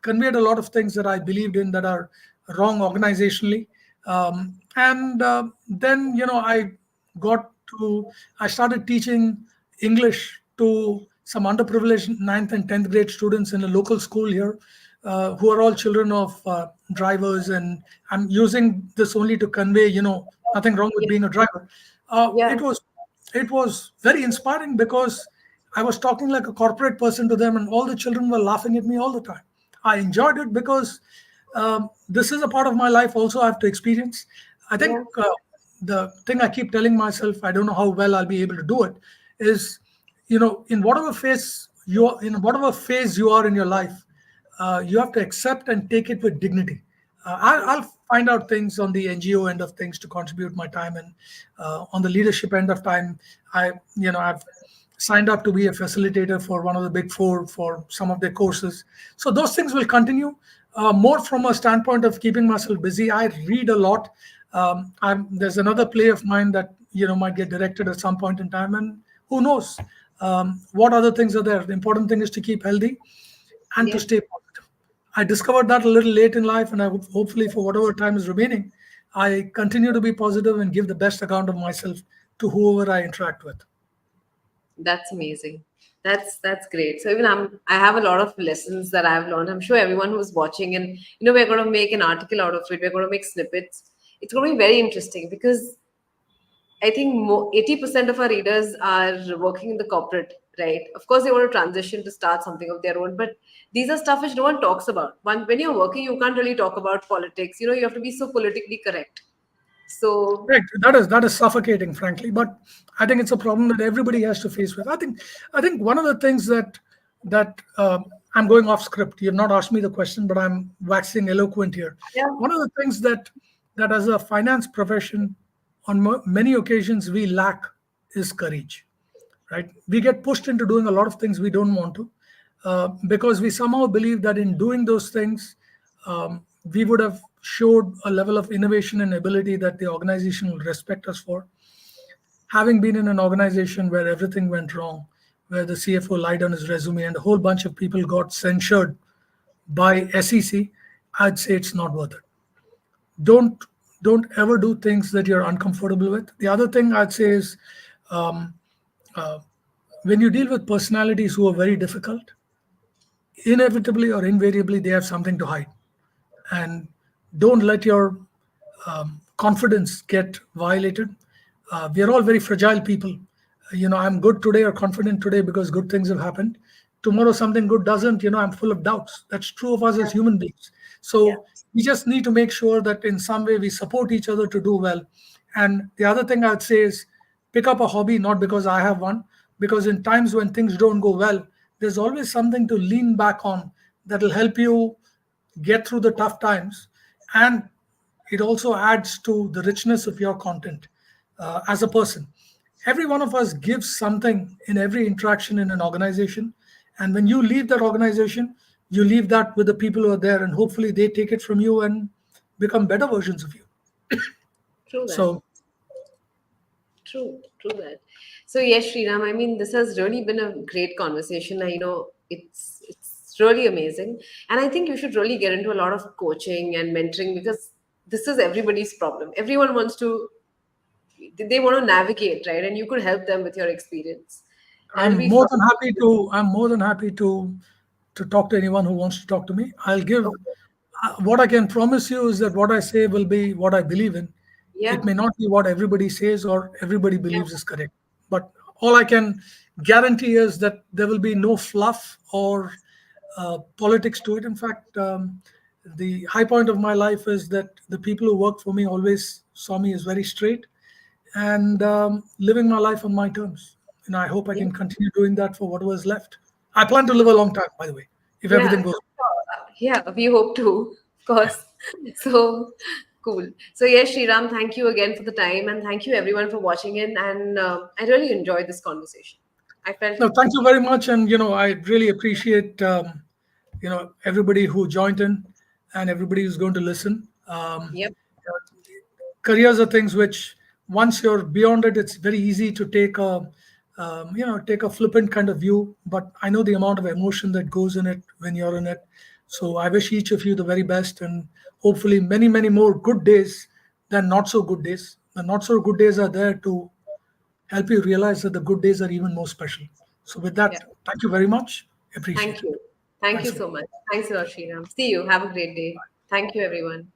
conveyed a lot of things that I believed in that are wrong organizationally. And then, got I started teaching English to some underprivileged ninth and 10th grade students in a local school here, who are all children of drivers. And I'm using this only to convey, nothing wrong with yeah, being a driver. Uh, yeah, it was it was very inspiring because I was talking like a corporate person to them, and all the children were laughing at me all the time. I enjoyed it because this is a part of my life also I have to experience. I think yeah, the thing I keep telling myself, I don't know how well I'll be able to do it, is in whatever phase you are in your life, you have to accept and take it with dignity. I'll find out things on the NGO end of things to contribute my time, and on the leadership end of time, I've signed up to be a facilitator for one of the big four for some of their courses. So those things will continue. More from a standpoint of keeping myself busy. I read a lot. There's another play of mine that might get directed at some point in time, and who knows what other things are there. The important thing is to keep healthy and to Yeah, stay positive. I discovered that a little late in life, and I hope, hopefully, for whatever time is remaining, I continue to be positive and give the best account of myself to whoever I interact with. that's amazing. That's great. So even I have a lot of lessons that I've learned. I'm sure everyone who's watching, and we're going to make an article out of it. We're going to make snippets. It's going to be very interesting because I think 80% of our readers are working in the corporate, right? Of course, they want to transition to start something of their own, but these are stuff which no one talks about. When you're working, you can't really talk about politics. You have to be so politically correct. So, Right. That is suffocating, frankly. But I think it's a problem that everybody has to face with. I think one of the things that I'm going off script. You've not asked me the question, but I'm waxing eloquent here. yeah, One of the things that as a finance profession, on many occasions we lack is courage. Right? We get pushed into doing a lot of things we don't want to, because we somehow believe that in doing those things, we would have showed a level of innovation and ability that the organization will respect us for. Having been in an organization where everything went wrong, where the CFO lied on his resume and a whole bunch of people got censured by SEC, I'd say it's not worth it. Don't don't ever do things that you're uncomfortable with. The other thing I'd say is, when you deal with personalities who are very difficult, inevitably or invariably they have something to hide, and don't let your confidence get violated. We are all very fragile people. I'm good today or confident today because good things have happened. Tomorrow something good doesn't. I'm full of doubts. That's true of us as human beings. yeah, So we just need to make sure that in some way we support each other to do well. And the other thing I'd say is, pick up a hobby, not because I have one, because in times when things don't go well, there's always something to lean back on that'll help you get through the tough times. And it also adds to the richness of your content as a person. Every one of us gives something in every interaction in an organization, and when you leave that organization, you leave that with the people who are there, and hopefully they take it from you and become better versions of you. true that. So True that. So yes, Sriram, I mean, this has really been a great conversation. It's really amazing, and I think you should really get into a lot of coaching and mentoring because this is everybody's problem. Everyone wants to, they want to navigate, right? And you could help them with your experience, and it'll be fun. I'm more than happy to talk to anyone who wants to talk to me. I'll give what I can promise you is that what I say will be what I believe in. Yeah, It may not be what everybody says or everybody yeah, believes is correct, but all I can guarantee is that there will be no fluff or politics to it. In fact, the high point of my life is that the people who work for me always saw me as very straight and living my life on my terms. And I hope I yeah. can continue doing that for whatever is left. I plan to live a long time, by the way, if Yeah, everything goes. yeah, we hope to, of course. So cool. So yes, Sriram, thank you again for the time, and thank you everyone for watching in. And I really enjoyed this conversation. I felt, No, thank you very much, and I really appreciate everybody who joined in and everybody who's going to listen. yep, Careers are things which once you're beyond it, it's very easy to take a flippant kind of view. But I know the amount of emotion that goes in it when you're in it. So I wish each of you the very best, and hopefully many more good days than not so good days. The not so good days are there to help you realize that the good days are even more special. So with yeah. that, thank you very much. Appreciate Thank it. you. Thank you Thanks a lot. so much. Thanks a lot, Sriram. See you. Have a great day. Thank you, everyone.